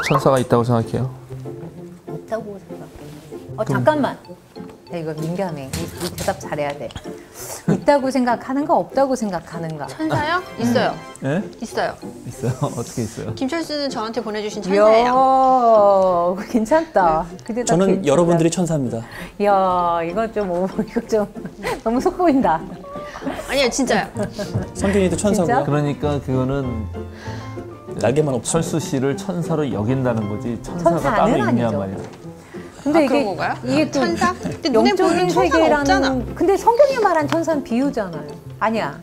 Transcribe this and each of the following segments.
천사가 있다고 생각해요. 있다고 생각해. 잠깐만. 야, 이거 민감해. 이 대답 잘해야 돼. 있다고 생각하는가 없다고 생각하는가? 천사요? 있어요. 예? 있어요. 있어요? 어떻게 있어요? 김철수는 저한테 보내주신 천사예요. 이야, 괜찮다. 근데 저는 괜찮다. 여러분들이 천사입니다. 이야, 이거 좀 너무 속 보인다. 아니요, 진짜요. 성균이도 천사고요. 진짜? 그러니까 그거는 날개만 없어. 철수 씨를 천사로 여긴다는 거지 천사가 천사는 따로 있냐 아니죠. 말이야. 근데 그런 건가요? 이게 또 천사? 근데 눈에 보이는 영적인 천사가 없잖아. 세계라는. 근데 성경이 말한 천사는 비유잖아요. 아니야.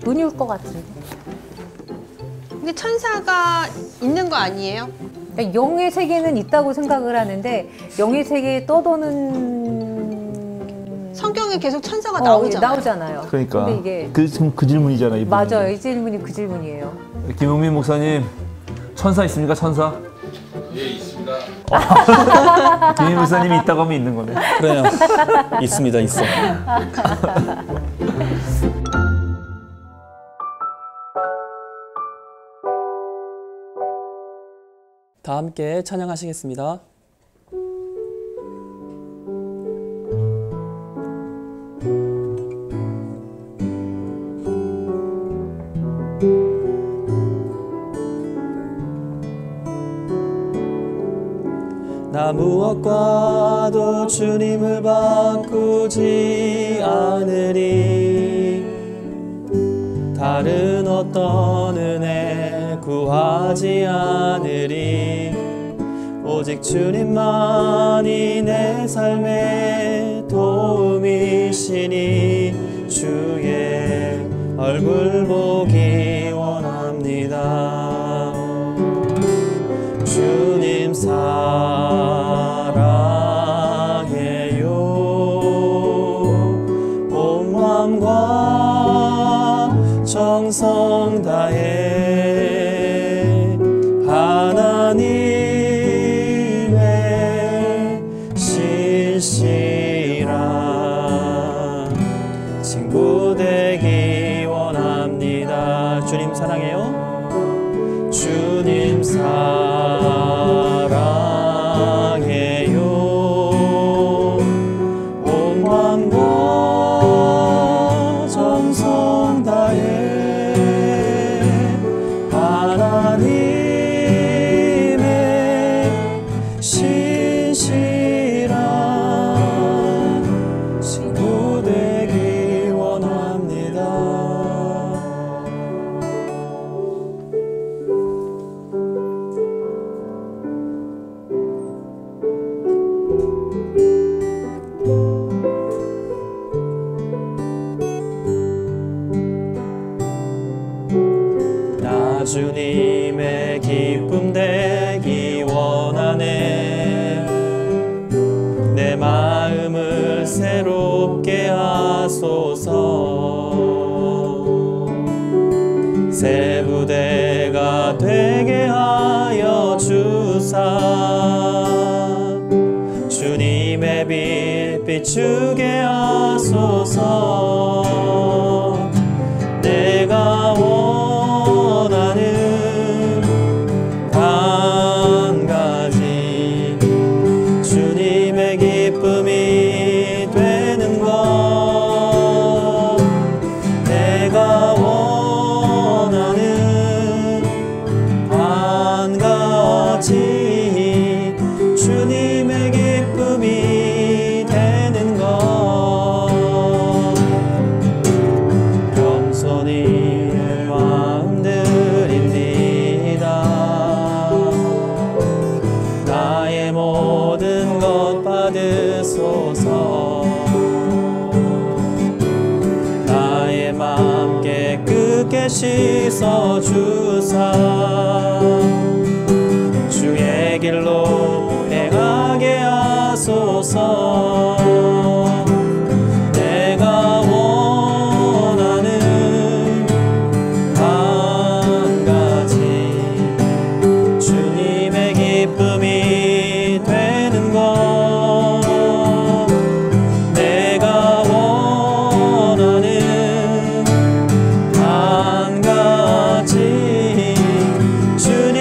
눈이 올 것 같은데. 근데 천사가 있는 거 아니에요? 그러니까 영의 세계는 있다고 생각을 하는데 영의 세계에 떠도는 성경에 계속 천사가 나오잖아요. 그러니까 근데 이게 지금 그 질문이잖아. 이 맞아요. 이 질문이 그 질문이에요. 김용민 목사님, 천사 있습니까? 천사? 예, 있습니다. 김용민 목사님이 있다고 하면 있는 거네. 그래요. 있습니다, 있어. 다 함께 찬양하시겠습니다. 나 무엇과도 주님을 바꾸지 않으리. 다른 어떤 은혜 구하지 않으리. 오직 주님만이 내 삶의 도움이시니 주의 얼굴 보기 원합니다. 주님 사랑해요. 온 마음과 정성 다해 하나님의 신실한 친구 되기 원합니다. 주님 사랑해요. 주님 사랑해요. 온 마음과 정성 다해 하나님의 신실한 친구 되기 원합니다. 나 주님의 기쁨 되기 원하네. 내 마음을 새롭게 하소서. 새 부대가 되게 하여 주사. 주님의 빛 비추게 하소서. 내가 원하는 한 가지 주님의 기쁨이 되는 것. 내가 원하는 한 가지 주님의 기쁨이 되는 것. 겸손히 마음 드립니다. 나의 모든 것 받으소서. 나의 맘 깨끗게 씻어 주사. 주의 길로 행하게 하소서. 내가 원하는 한 가지 주님의 기쁨이 되는 것. 내가 원하는 한 가지 주님의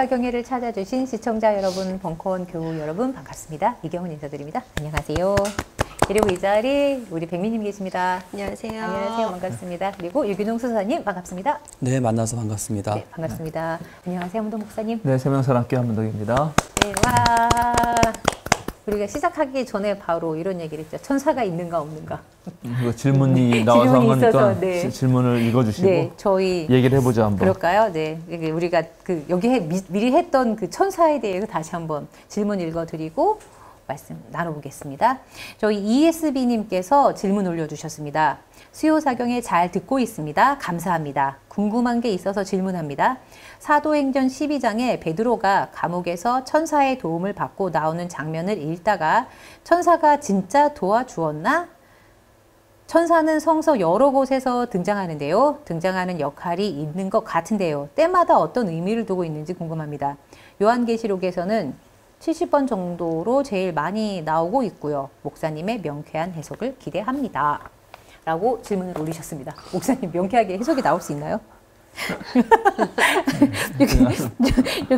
수요사경회를 찾아주신 시청자 여러분, 벙커원 교우 여러분 반갑습니다. 이경훈 인사드립니다. 안녕하세요. 그리고 이 자리 우리 백미님 계십니다. 안녕하세요. 안녕하세요. 반갑습니다. 그리고 유균홍 수사님 반갑습니다. 네, 만나서 반갑습니다. 네, 반갑습니다. 안녕하세요. 한문동 목사님. 네, 세명사랑교 한문덕입니다. 네, 와. 우리가 시작하기 전에 바로 이런 얘기를 했죠. 천사가 있는가 없는가. 이거 질문이 나와서 질문이 한 거니까 있어서, 네. 질문을 읽어주시고 네, 저희 얘기를 해보자 한번. 그럴까요? 네, 이게 우리가 그 여기 미리 했던 그 천사에 대해서 다시 한번 질문 읽어드리고 말씀 나눠보겠습니다. 저희 ESB님께서 질문 올려주셨습니다. 수요사경에 잘 듣고 있습니다. 감사합니다. 궁금한 게 있어서 질문합니다. 사도행전 12장에 베드로가 감옥에서 천사의 도움을 받고 나오는 장면을 읽다가 천사가 진짜 도와주었나? 천사는 성서 여러 곳에서 등장하는데요. 등장하는 역할이 있는 것 같은데요. 때마다 어떤 의미를 두고 있는지 궁금합니다. 요한계시록에서는 70번 정도로 제일 많이 나오고 있고요. 목사님의 명쾌한 해석을 기대합니다. 라고 질문을 올리셨습니다. 목사님 명쾌하게 해석이 나올 수 있나요?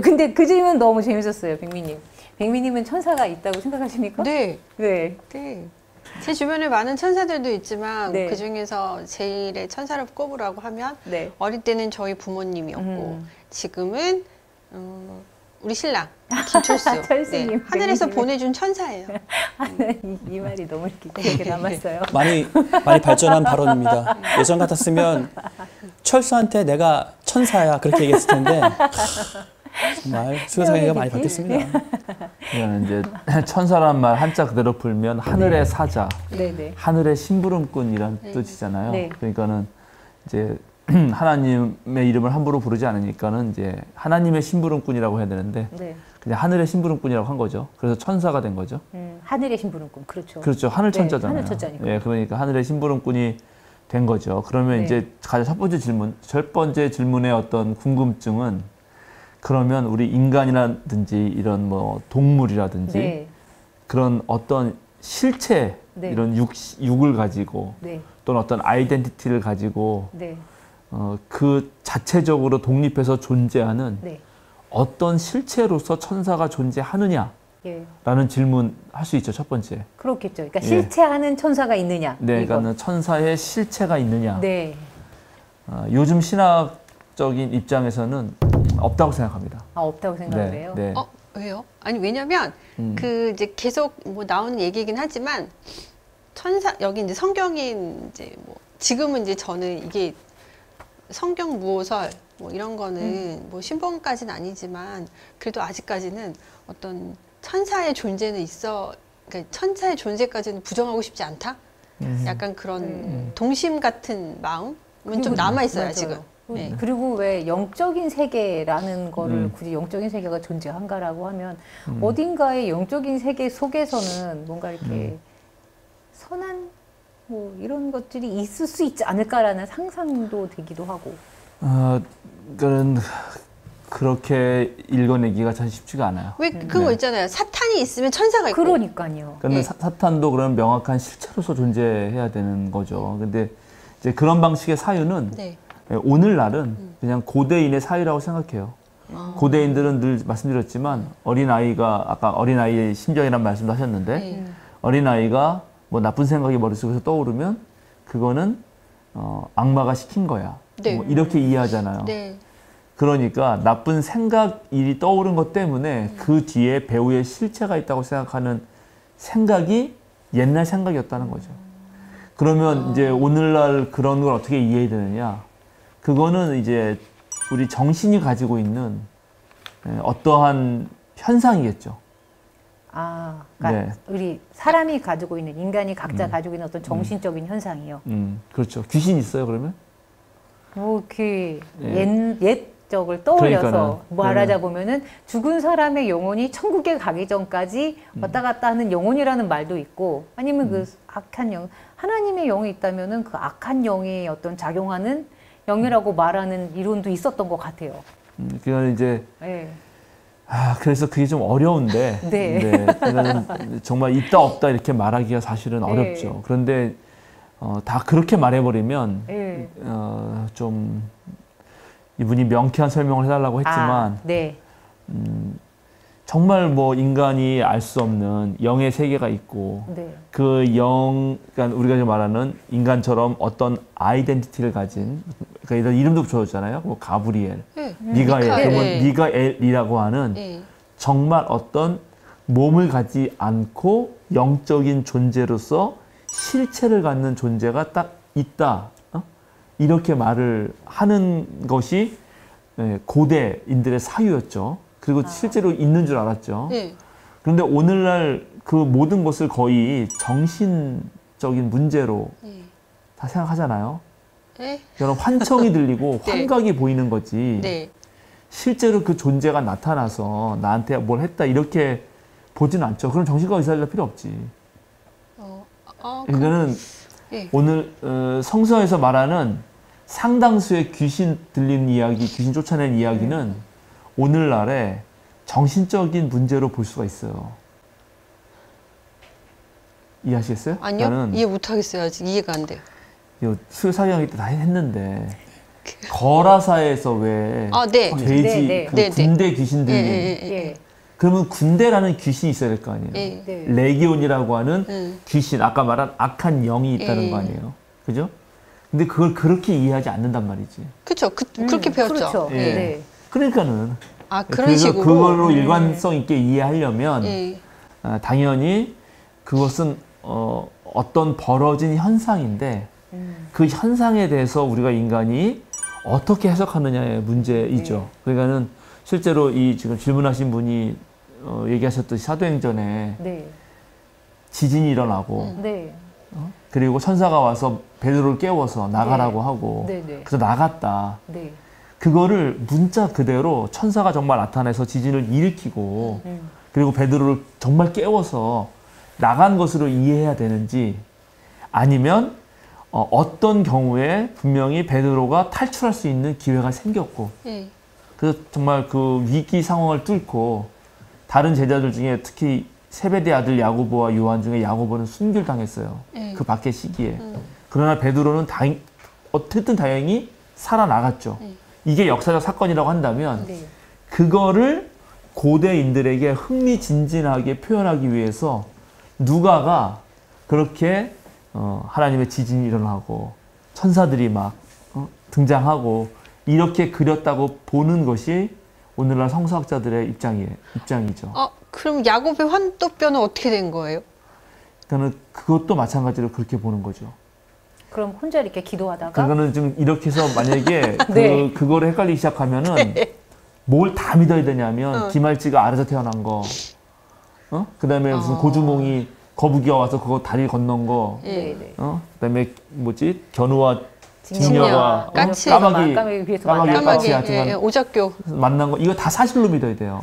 근데 그 질문 너무 재밌었어요, 백미님. 백미님은 천사가 있다고 생각하십니까? 네. 네. 네. 제 주변에 많은 천사들도 있지만 네. 그 중에서 제일의 천사를 꼽으라고 하면 네. 어릴 때는 저희 부모님이었고 지금은 우리 신랑 김철수. 철수님, 네. 하늘에서 백미님. 보내준 천사예요. 이 말이 너무 이렇게 기억에 남았어요. 많이 발전한 발언입니다. 예전 같았으면 철수한테 내가 천사야 그렇게 얘기했을 텐데 정말 수요사경회가 많이 바뀌었습니다. 이거는 이제 천사란 말 한자 그대로 풀면 하늘의 사자, 네네. 하늘의 심부름꾼이란 뜻이잖아요. 네. 그러니까는 이제 하나님의 이름을 함부로 부르지 않으니까는 이제 하나님의 심부름꾼이라고 해야 되는데 네. 그냥 하늘의 심부름꾼이라고 한 거죠. 그래서 천사가 된 거죠. 하늘의 심부름꾼, 그렇죠. 그렇죠. 하늘 네, 천자잖아요. 하늘 천자니까. 예, 그러니까 하늘의 심부름꾼이 된 거죠. 그러면 네. 이제 가장 첫 번째 질문의 어떤 궁금증은 그러면 우리 인간이라든지 이런 뭐 동물이라든지 네. 그런 어떤 실체 네. 이런 육을 가지고 네. 또는 어떤 아이덴티티를 가지고 네. 그 자체적으로 독립해서 존재하는 네. 어떤 실체로서 천사가 존재하느냐라는 예. 질문 할 수 있죠. 첫 번째. 그렇겠죠. 그러니까 예. 실체하는 천사가 있느냐. 네, 이거. 그러니까 천사의 실체가 있느냐. 네. 요즘 신학적인 입장에서는 없다고 생각합니다. 아, 없다고 생각을 해요. 네. 왜요? 아니 왜냐면 그 이제 계속 뭐 나오는 얘기긴 하지만 천사 여기 이제 성경이 이제 뭐 지금은 이제 저는 이게 성경 무호설 뭐 이런 거는 뭐 신봉까지는 아니지만 그래도 아직까지는 어떤 천사의 존재는 있어. 그러니까 천사의 존재까지는 부정하고 싶지 않다. 약간 그런 동심 같은 마음은 좀 남아 있어요 맞아요. 지금. 네. 그리고 왜 영적인 세계라는 거를 굳이 영적인 세계가 존재한가라고 하면 어딘가의 영적인 세계 속에서는 뭔가 이렇게 선한 뭐 이런 것들이 있을 수 있지 않을까라는 상상도 되기도 하고. 그런 그렇게 읽어내기가 참 쉽지가 않아요. 왜 그거 네. 있잖아요. 사탄이 있으면 천사가 있고. 그러니까요. 그런데 네. 사탄도 그런 명확한 실체로서 존재해야 되는 거죠. 근데 이제 그런 방식의 사유는 네. 오늘날은 그냥 고대인의 사유라고 생각해요. 고대인들은 늘 말씀드렸지만 어린아이가 아까 어린아이의 심정이란 말씀도 하셨는데 네. 어린아이가 뭐 나쁜 생각이 머릿속에서 떠오르면 그거는 악마가 시킨 거야. 네. 뭐 이렇게 이해하잖아요. 네. 그러니까 나쁜 생각이 떠오른 것 때문에 그 뒤에 배우의 실체가 있다고 생각하는 생각이 옛날 생각이었다는 거죠. 그러면 이제 오늘날 그런 걸 어떻게 이해해야 되느냐? 그거는 이제 우리 정신이 가지고 있는 어떠한 현상이겠죠. 아, 그러니까 네. 우리 사람이 가지고 있는 인간이 각자 가지고 있는 어떤 정신적인 현상이요. 그렇죠. 귀신 있어요, 그러면? 뭐 이렇게 예. 옛적을 떠올려서 그러니까는. 말하자 보면은 죽은 사람의 영혼이 천국에 가기 전까지 왔다 갔다 하는 영혼이라는 말도 있고, 아니면 그 악한 영, 하나님의 영이 있다면은 그 악한 영이 어떤 작용하는 영이라고 말하는 이론도 있었던 것 같아요. 그건 이제 네. 그래서 그게 좀 어려운데, 네. 그거는 정말 있다 없다 이렇게 말하기가 사실은 네. 어렵죠. 그런데 다 그렇게 말해버리면 네. 좀 이분이 명쾌한 설명을 해달라고 했지만 네. 정말 뭐 인간이 알 수 없는 영의 세계가 있고 네. 그 영, 그러니까 우리가 지금 말하는 인간처럼 어떤 아이덴티티를 가진, 그러니까 이런 이름도 붙여줬잖아요. 뭐 가브리엘, 네. 미가엘, 미카엘. 그러면 네. 미가엘이라고 하는 네. 정말 어떤 몸을 갖지 않고 영적인 존재로서 실체를 갖는 존재가 딱 있다. 이렇게 말을 하는 것이 고대인들의 사유였죠. 그리고 실제로 있는 줄 알았죠. 네. 그런데 오늘날 그 모든 것을 거의 정신적인 문제로 네. 다 생각하잖아요. 네. 여러분 환청이 들리고 네. 환각이 보이는 거지. 네. 실제로 그 존재가 나타나서 나한테 뭘 했다 이렇게 보지는 않죠. 그럼 정신과 의사들 필요 없지. 이거는 네. 오늘 성서에서 말하는 상당수의 귀신 들리는 이야기, 귀신 쫓아내는 이야기는 오늘날의 정신적인 문제로 볼 수가 있어요. 이해하시겠어요? 아니요. 나는 이해 못하겠어요. 아직 이해가 안 돼요. 수요 사경이 때 다 했는데 거라사에서 왜 아, 네. 돼지 네, 네. 그 네, 네. 군대 귀신 들린 예. 그러면 군대라는 귀신이 있어야 될 거 아니에요. 예. 네. 레기온이라고 하는 귀신, 아까 말한 악한 영이 있다는 예. 거 아니에요. 그죠? 근데 그걸 그렇게 이해하지 않는단 말이지. 그렇죠. 그렇게 배웠죠. 그렇죠. 예. 네. 그러니까는 아, 그런 그래서 식으로. 그걸로 일관성 있게 이해하려면 예. 당연히 그것은 어떤 벌어진 현상인데 그 현상에 대해서 우리가 인간이 어떻게 해석하느냐의 문제이죠. 그러니까는 실제로 이 지금 질문하신 분이 얘기하셨듯이 사도행전에 네. 지진이 일어나고 네. 그리고 천사가 와서 베드로를 깨워서 나가라고 하고 네, 네. 그래서 나갔다. 네. 그거를 문자 그대로 천사가 정말 나타나서 지진을 일으키고 그리고 베드로를 정말 깨워서 나간 것으로 이해해야 되는지 아니면 어떤 경우에 분명히 베드로가 탈출할 수 있는 기회가 생겼고 예. 그래서 정말 그 위기 상황을 뚫고 다른 제자들 중에 특히 세베대 아들 야고보와 요한 중에 야고보는 순교당했어요. 그 밖의 시기에. 그러나 베드로는 어쨌든 다행히 살아나갔죠. 이게 역사적 사건이라고 한다면 네. 그거를 고대인들에게 흥미진진하게 표현하기 위해서 누가가 그렇게 하나님의 지진이 일어나고 천사들이 막 등장하고 이렇게 그렸다고 보는 것이 오늘날 성서학자들의 입장이죠. 그럼 야곱의 환도뼈는 어떻게 된 거예요? 그러니까 그것도 마찬가지로 그렇게 보는 거죠. 그럼 혼자 이렇게 기도하다가 그거는 좀 이렇게 해서 만약에 네. 그거를 헷갈리기 시작하면은 뭘 다 믿어야 되냐면 기말지가 알아서 태어난 거, 그다음에 무슨 고주몽이 거북이가 와서 그거 다리 건넌 거, 네, 네. 그다음에 뭐지 견우와 징녀와 징녀와 까치. 까마귀 위에서 까마귀 만나는 까치 까마귀, 하여튼간 오작교. 만난 거 이거 다 사실로 믿어야 돼요.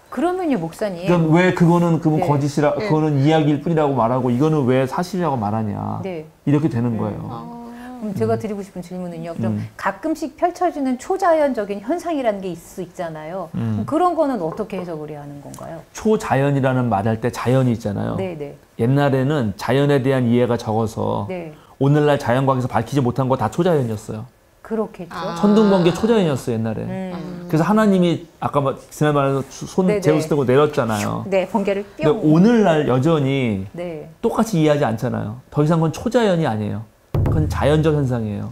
그러면요, 목사님. 그럼 왜 그거는 네. 거짓이라 그거는 이야기일 뿐이라고 말하고 이거는 왜 사실이라고 말하냐 네. 이렇게 되는 거예요. 그럼 제가 드리고 싶은 질문은요. 그럼 가끔씩 펼쳐지는 초자연적인 현상이라는 게 있을 수 있잖아요. 그럼 그런 거는 어떻게 해석을 해야 하는 건가요? 초자연이라는 말할 때 자연이 있잖아요. 네, 네. 옛날에는 자연에 대한 이해가 적어서 네. 오늘날 자연과학에서 밝히지 못한 거 다 초자연이었어요. 그렇겠죠. 천둥번개 초자연이었어요 옛날에. 그래서 하나님이 아까 지난 말에서 손 네네. 제우스 들고 내렸잖아요. 네, 번개를 근데 뿅. 오늘날 여전히 네. 똑같이 이해하지 않잖아요. 더 이상 그건 초자연이 아니에요. 그건 자연적 현상이에요.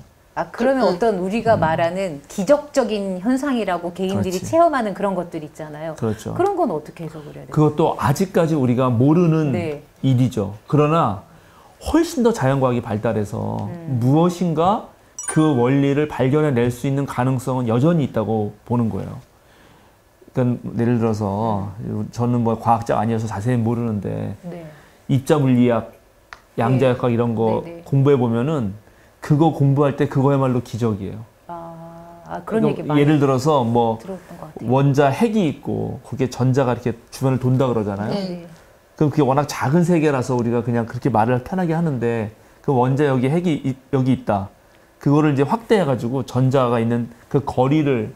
그러면 어떤 우리가 말하는 기적적인 현상이라고 개인들이 그렇지. 체험하는 그런 것들 있잖아요. 그렇죠. 그런 건 어떻게 해석을 해야 돼요? 그것도 아직까지 우리가 모르는 네. 일이죠. 그러나 훨씬 더 자연과학이 발달해서 무엇인가 그 원리를 발견해낼 수 있는 가능성은 여전히 있다고 보는 거예요. 그러니까 예를 들어서 저는 뭐 과학자가 아니어서 자세히 모르는데 네. 입자 물리학, 양자역학 이런 거 네, 네. 공부해 보면은 그거 공부할 때 그거야말로 기적이에요. 그런 얘기 많이 예를 들어서 뭐 들었던 것 같아요. 원자 핵이 있고 거기에 전자가 이렇게 주변을 돈다 그러잖아요. 네. 그럼 그게 워낙 작은 세계라서 우리가 그냥 그렇게 말을 편하게 하는데 그 원자 여기 핵이 여기 있다. 그거를 이제 확대해가지고 전자가 있는 그 거리를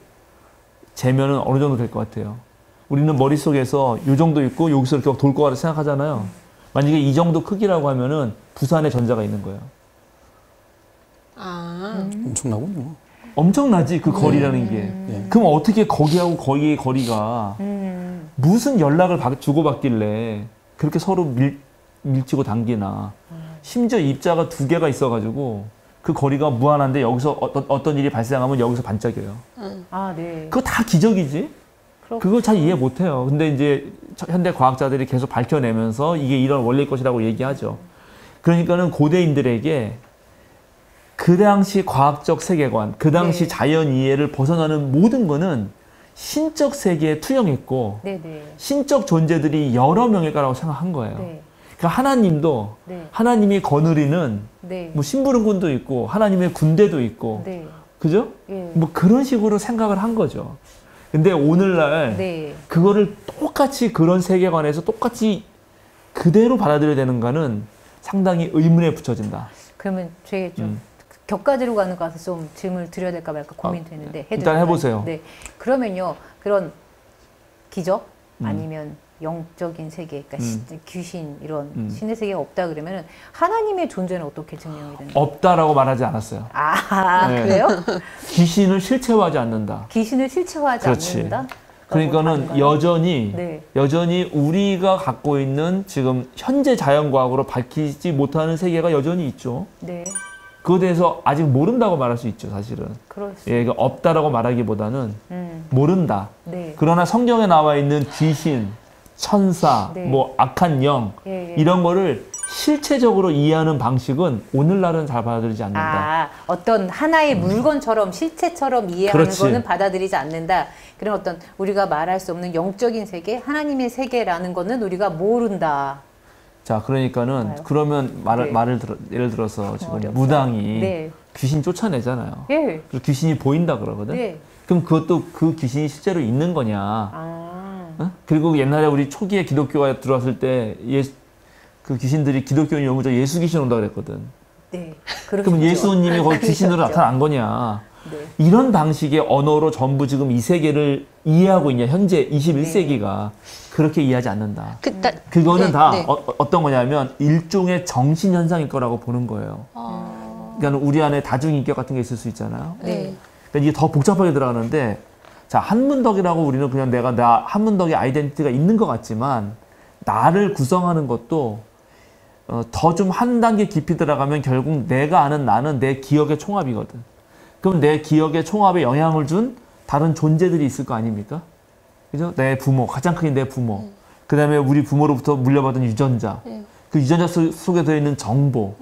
재면은 어느 정도 될 것 같아요. 우리는 머릿속에서 요 정도 있고 여기서 이렇게 돌 거라고 생각하잖아요. 만약에 이 정도 크기라고 하면은 부산에 전자가 있는 거예요. 아, 엄청나군요. 엄청나지 그 거리라는 게. 네. 그럼 어떻게 거기하고 거기의 거리가 무슨 연락을 주고받길래 그렇게 서로 밀치고 당기나. 심지어 입자가 2개가 있어가지고 그 거리가 무한한데 여기서 어떤 일이 발생하면 여기서 반짝여요. 아, 네. 그거 다 기적이지? 그걸 잘 이해 못해요. 근데 이제 현대 과학자들이 계속 밝혀내면서 이게 이런 원리일 것이라고 얘기하죠. 그러니까는 고대인들에게 그 당시 과학적 세계관, 그 당시 네. 자연 이해를 벗어나는 모든 거는 신적 세계에 투영했고 네네. 신적 존재들이 여러 명일 거라고 생각한 거예요. 네. 그러니까 하나님도 네. 하나님이 거느리는 네. 뭐 심부름꾼도 있고 하나님의 군대도 있고 네. 그죠? 예. 뭐 그런 식으로 생각을 한 거죠. 근데 오늘날 네. 그거를 똑같이 그런 세계관에서 똑같이 그대로 받아들여야 되는가는 상당히 의문에 붙여진다. 그러면 제가 좀 격가지로 가는 거 같아서 좀 질문을 드려야 될까 말까 고민되는데 해도 일단 될까요? 해보세요. 네. 그러면요. 그런 기적 아니면 영적인 세계, 그러니까 귀신 이런 신의 세계가 없다 그러면은 하나님의 존재는 어떻게 증명이 되나요? 없다라고 말하지 않았어요. 아, 네. 그래요? 귀신을 실체화하지 않는다. 귀신을 실체화하지 그렇지. 않는다? 그러니까는 네. 여전히 우리가 갖고 있는 지금 현재 자연과학으로 밝히지 못하는 세계가 여전히 있죠. 네. 그거에 대해서 아직 모른다고 말할 수 있죠, 사실은. 그럴 수. 예, 그러니까 없다라고 말하기보다는 모른다. 네. 그러나 성경에 나와 있는 귀신, 천사, 네. 뭐 악한 영 예, 예. 이런 거를 실체적으로 이해하는 방식은 오늘날은 잘 받아들이지 않는다. 아, 어떤 하나의 물건처럼 실체처럼 이해하는 그렇지. 거는 받아들이지 않는다. 그런 어떤 우리가 말할 수 없는 영적인 세계, 하나님의 세계라는 거는 우리가 모른다. 자, 그러니까는 좋아요. 그러면 네. 예를 들어서 지금 어렵다. 무당이 네. 귀신 쫓아내잖아요. 예. 그리고 귀신이 보인다 그러거든. 네. 그럼 그것도 그 귀신이 실제로 있는 거냐? 아. 어? 그리고 옛날에 우리 초기에 기독교가 들어왔을 때 그 귀신들이 기독교인 용어죠. 예수 귀신 온다 그랬거든. 네. 그럼 예수님이 거기 귀신으로 그러셨죠. 나타난 거냐? 네. 이런 방식의 언어로 전부 지금 이 세계를 이해하고 있냐? 현재 21세기가 그렇게 이해하지 않는다. 그거는 네, 다 네. 어떤 거냐면 일종의 정신 현상일 거라고 보는 거예요. 그러니까 우리 안에 다중인격 같은 게 있을 수 있잖아요. 네. 그러니까 이게 더 복잡하게 들어가는데, 자, 한문덕이라고 우리는 그냥 나 한문덕의 아이덴티티가 있는 것 같지만 나를 구성하는 것도 더 좀 한 단계 깊이 들어가면 결국 내가 아는 나는 내 기억의 총합이거든. 그럼 내 기억의 총합에 영향을 준 다른 존재들이 있을 거 아닙니까? 그죠? 내 부모, 가장 큰 게 내 부모. 그 다음에 우리 부모로부터 물려받은 유전자. 그 유전자 속에 들어있는 정보.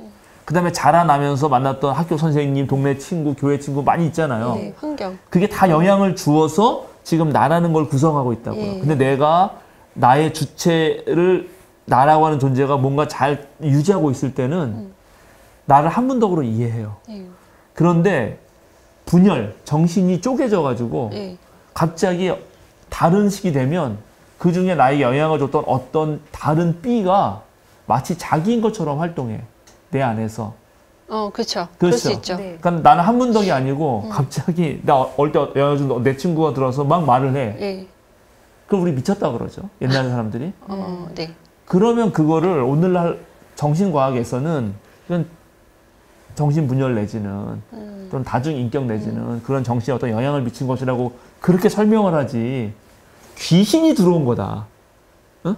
그 다음에 자라나면서 만났던 학교 선생님, 동네 친구, 교회 친구 많이 있잖아요. 네, 환경. 그게 다 영향을 주어서 지금 나라는 걸 구성하고 있다고요. 예. 근데 내가 나의 주체를 나라고 하는 존재가 뭔가 잘 유지하고 있을 때는 나를 한문덕으로 이해해요. 예. 그런데 분열, 정신이 쪼개져 가지고 예. 갑자기 다른 시기 되면 그 중에 나에게 영향을 줬던 어떤 다른 B가 마치 자기인 것처럼 활동해. 내 안에서. 그렇죠. 그럴 수 그렇죠. 있죠. 네. 그러니까 나는 한문덕이 아니고 갑자기 나 어릴 때 영향을 준 내 친구가 들어서 막 말을 해. 예. 그럼 우리 미쳤다 그러죠. 옛날 사람들이. 네. 그러면 그거를 오늘날 정신과학에서는 이건 정신분열 내지는 또는 다중인격 내지는 그런 정신에 어떤 영향을 미친 것이라고 그렇게 설명을 하지. 귀신이 들어온 거다. 응?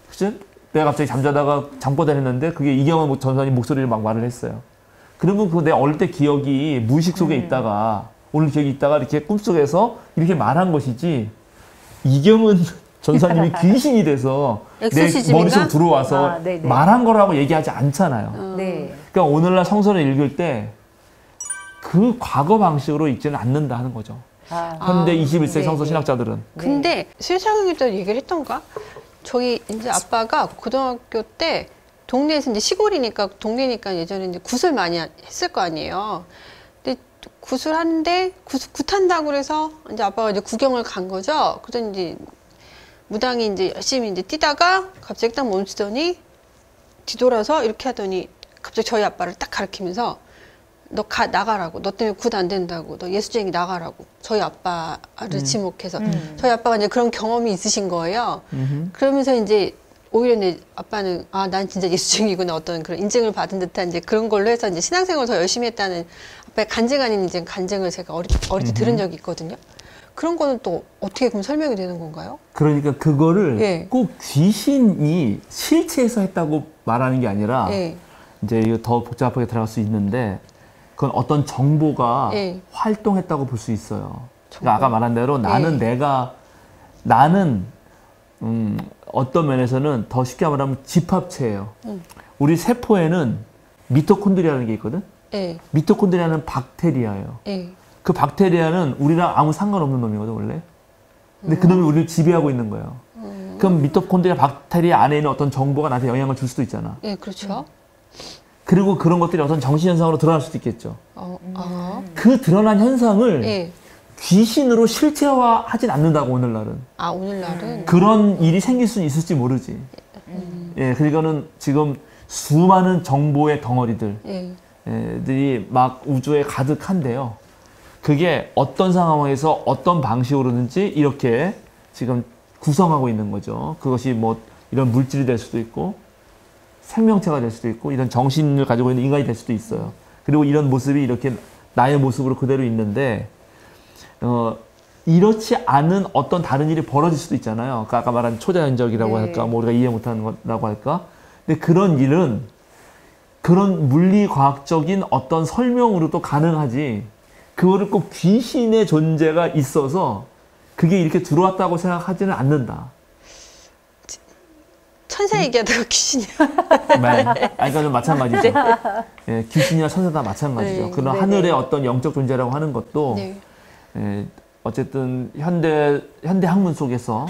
그치? 내가 갑자기 잠자다가 잠꼬대를 했는데 그게 이경원 전사님 목소리를 막 말을 했어요. 그러면 그 내 어릴 때 기억이 무의식 속에 있다가 오늘 기억이 있다가 이렇게 꿈속에서 이렇게 말한 것이지 이경은 전사님이 귀신이 돼서 내 엑소시즘인가? 머릿속으로 들어와서 아, 네네. 말한 거라고 얘기하지 않잖아요. 네. 그러니까 오늘날 성서를 읽을 때 그 과거 방식으로 읽지는 않는다 하는 거죠. 아. 현대 21세기 네, 성서 네. 신학자들은. 근데 수일사경에도 얘기를 했던가? 저희 이제 아빠가 고등학교 때 동네에서 이제 시골이니까 동네니까 예전에 이제 굿을 많이 했을 거 아니에요. 근데 굿을 하는데 굿 한다고 그래서 이제 아빠가 이제 구경을 간 거죠. 그래서 이제 무당이 이제 열심히 이제 뛰다가 갑자기 딱 멈추더니 뒤돌아서 이렇게 하더니 갑자기 저희 아빠를 딱 가리키면서 너 나가라고. 너 때문에 굿 안 된다고. 너 예수쟁이 나가라고. 저희 아빠를 지목해서. 저희 아빠가 이제 그런 경험이 있으신 거예요. 그러면서 이제 오히려 내 아빠는 아, 난 진짜 예수쟁이구나 어떤 그런 인증을 받은 듯한 이제 그런 걸로 해서 이제 신앙생활을 더 열심히 했다는 아빠의 간증 아닌 이제 간증을 제가 어릴 때 들은 적이 있거든요. 그런 거는 또 어떻게 그럼 설명이 되는 건가요? 그러니까 그거를 예. 꼭 귀신이 실체에서 했다고 말하는 게 아니라 예. 이제 이거 더 복잡하게 들어갈 수 있는데 그건 어떤 정보가 예. 활동했다고 볼 수 있어요. 정보? 그러니까 아까 말한 대로 나는 나는 어떤 면에서는 더 쉽게 말하면 집합체예요. 우리 세포에는 미토콘드리아라는 게 있거든. 예. 미토콘드리아는 박테리아예요. 예. 그 박테리아는 우리랑 아무 상관없는 놈이거든 원래. 근데 그 놈이 우리를 지배하고 있는 거예요. 그럼 미토콘드리아 박테리아 안에 있는 어떤 정보가 나한테 영향을 줄 수도 있잖아. 예, 그렇죠. 그리고 그런 것들이 어떤 정신현상으로 드러날 수도 있겠죠. 그 드러난 현상을 예. 귀신으로 실체화하진 않는다고 오늘날은. 아, 오늘날은 그런 일이 생길 수는 있을지 모르지. 예, 그러니까는 지금 수많은 정보의 덩어리들 들이 막 우주에 가득한데요. 그게 어떤 상황에서 어떤 방식으로든지 이렇게 지금 구성하고 있는 거죠. 그것이 뭐 이런 물질이 될 수도 있고 생명체가 될 수도 있고 이런 정신을 가지고 있는 인간이 될 수도 있어요. 그리고 이런 모습이 이렇게 나의 모습으로 그대로 있는데 이렇지 않은 어떤 다른 일이 벌어질 수도 있잖아요. 그러니까 아까 말한 초자연적이라고 할까, 뭐 우리가 이해 못하는 거라고 할까. 근데 그런 일은 그런 물리과학적인 어떤 설명으로도 가능하지. 그거를 꼭 귀신의 존재가 있어서 그게 이렇게 들어왔다고 생각하지는 않는다. 천사 얘기하다가 귀신이야. 아니, 그러니까 마찬가지죠. 예, 귀신이나 천사 다 마찬가지죠. 네. 그런 하늘의 어떤 영적 존재라고 하는 것도 예, 어쨌든 현대 학문 속에서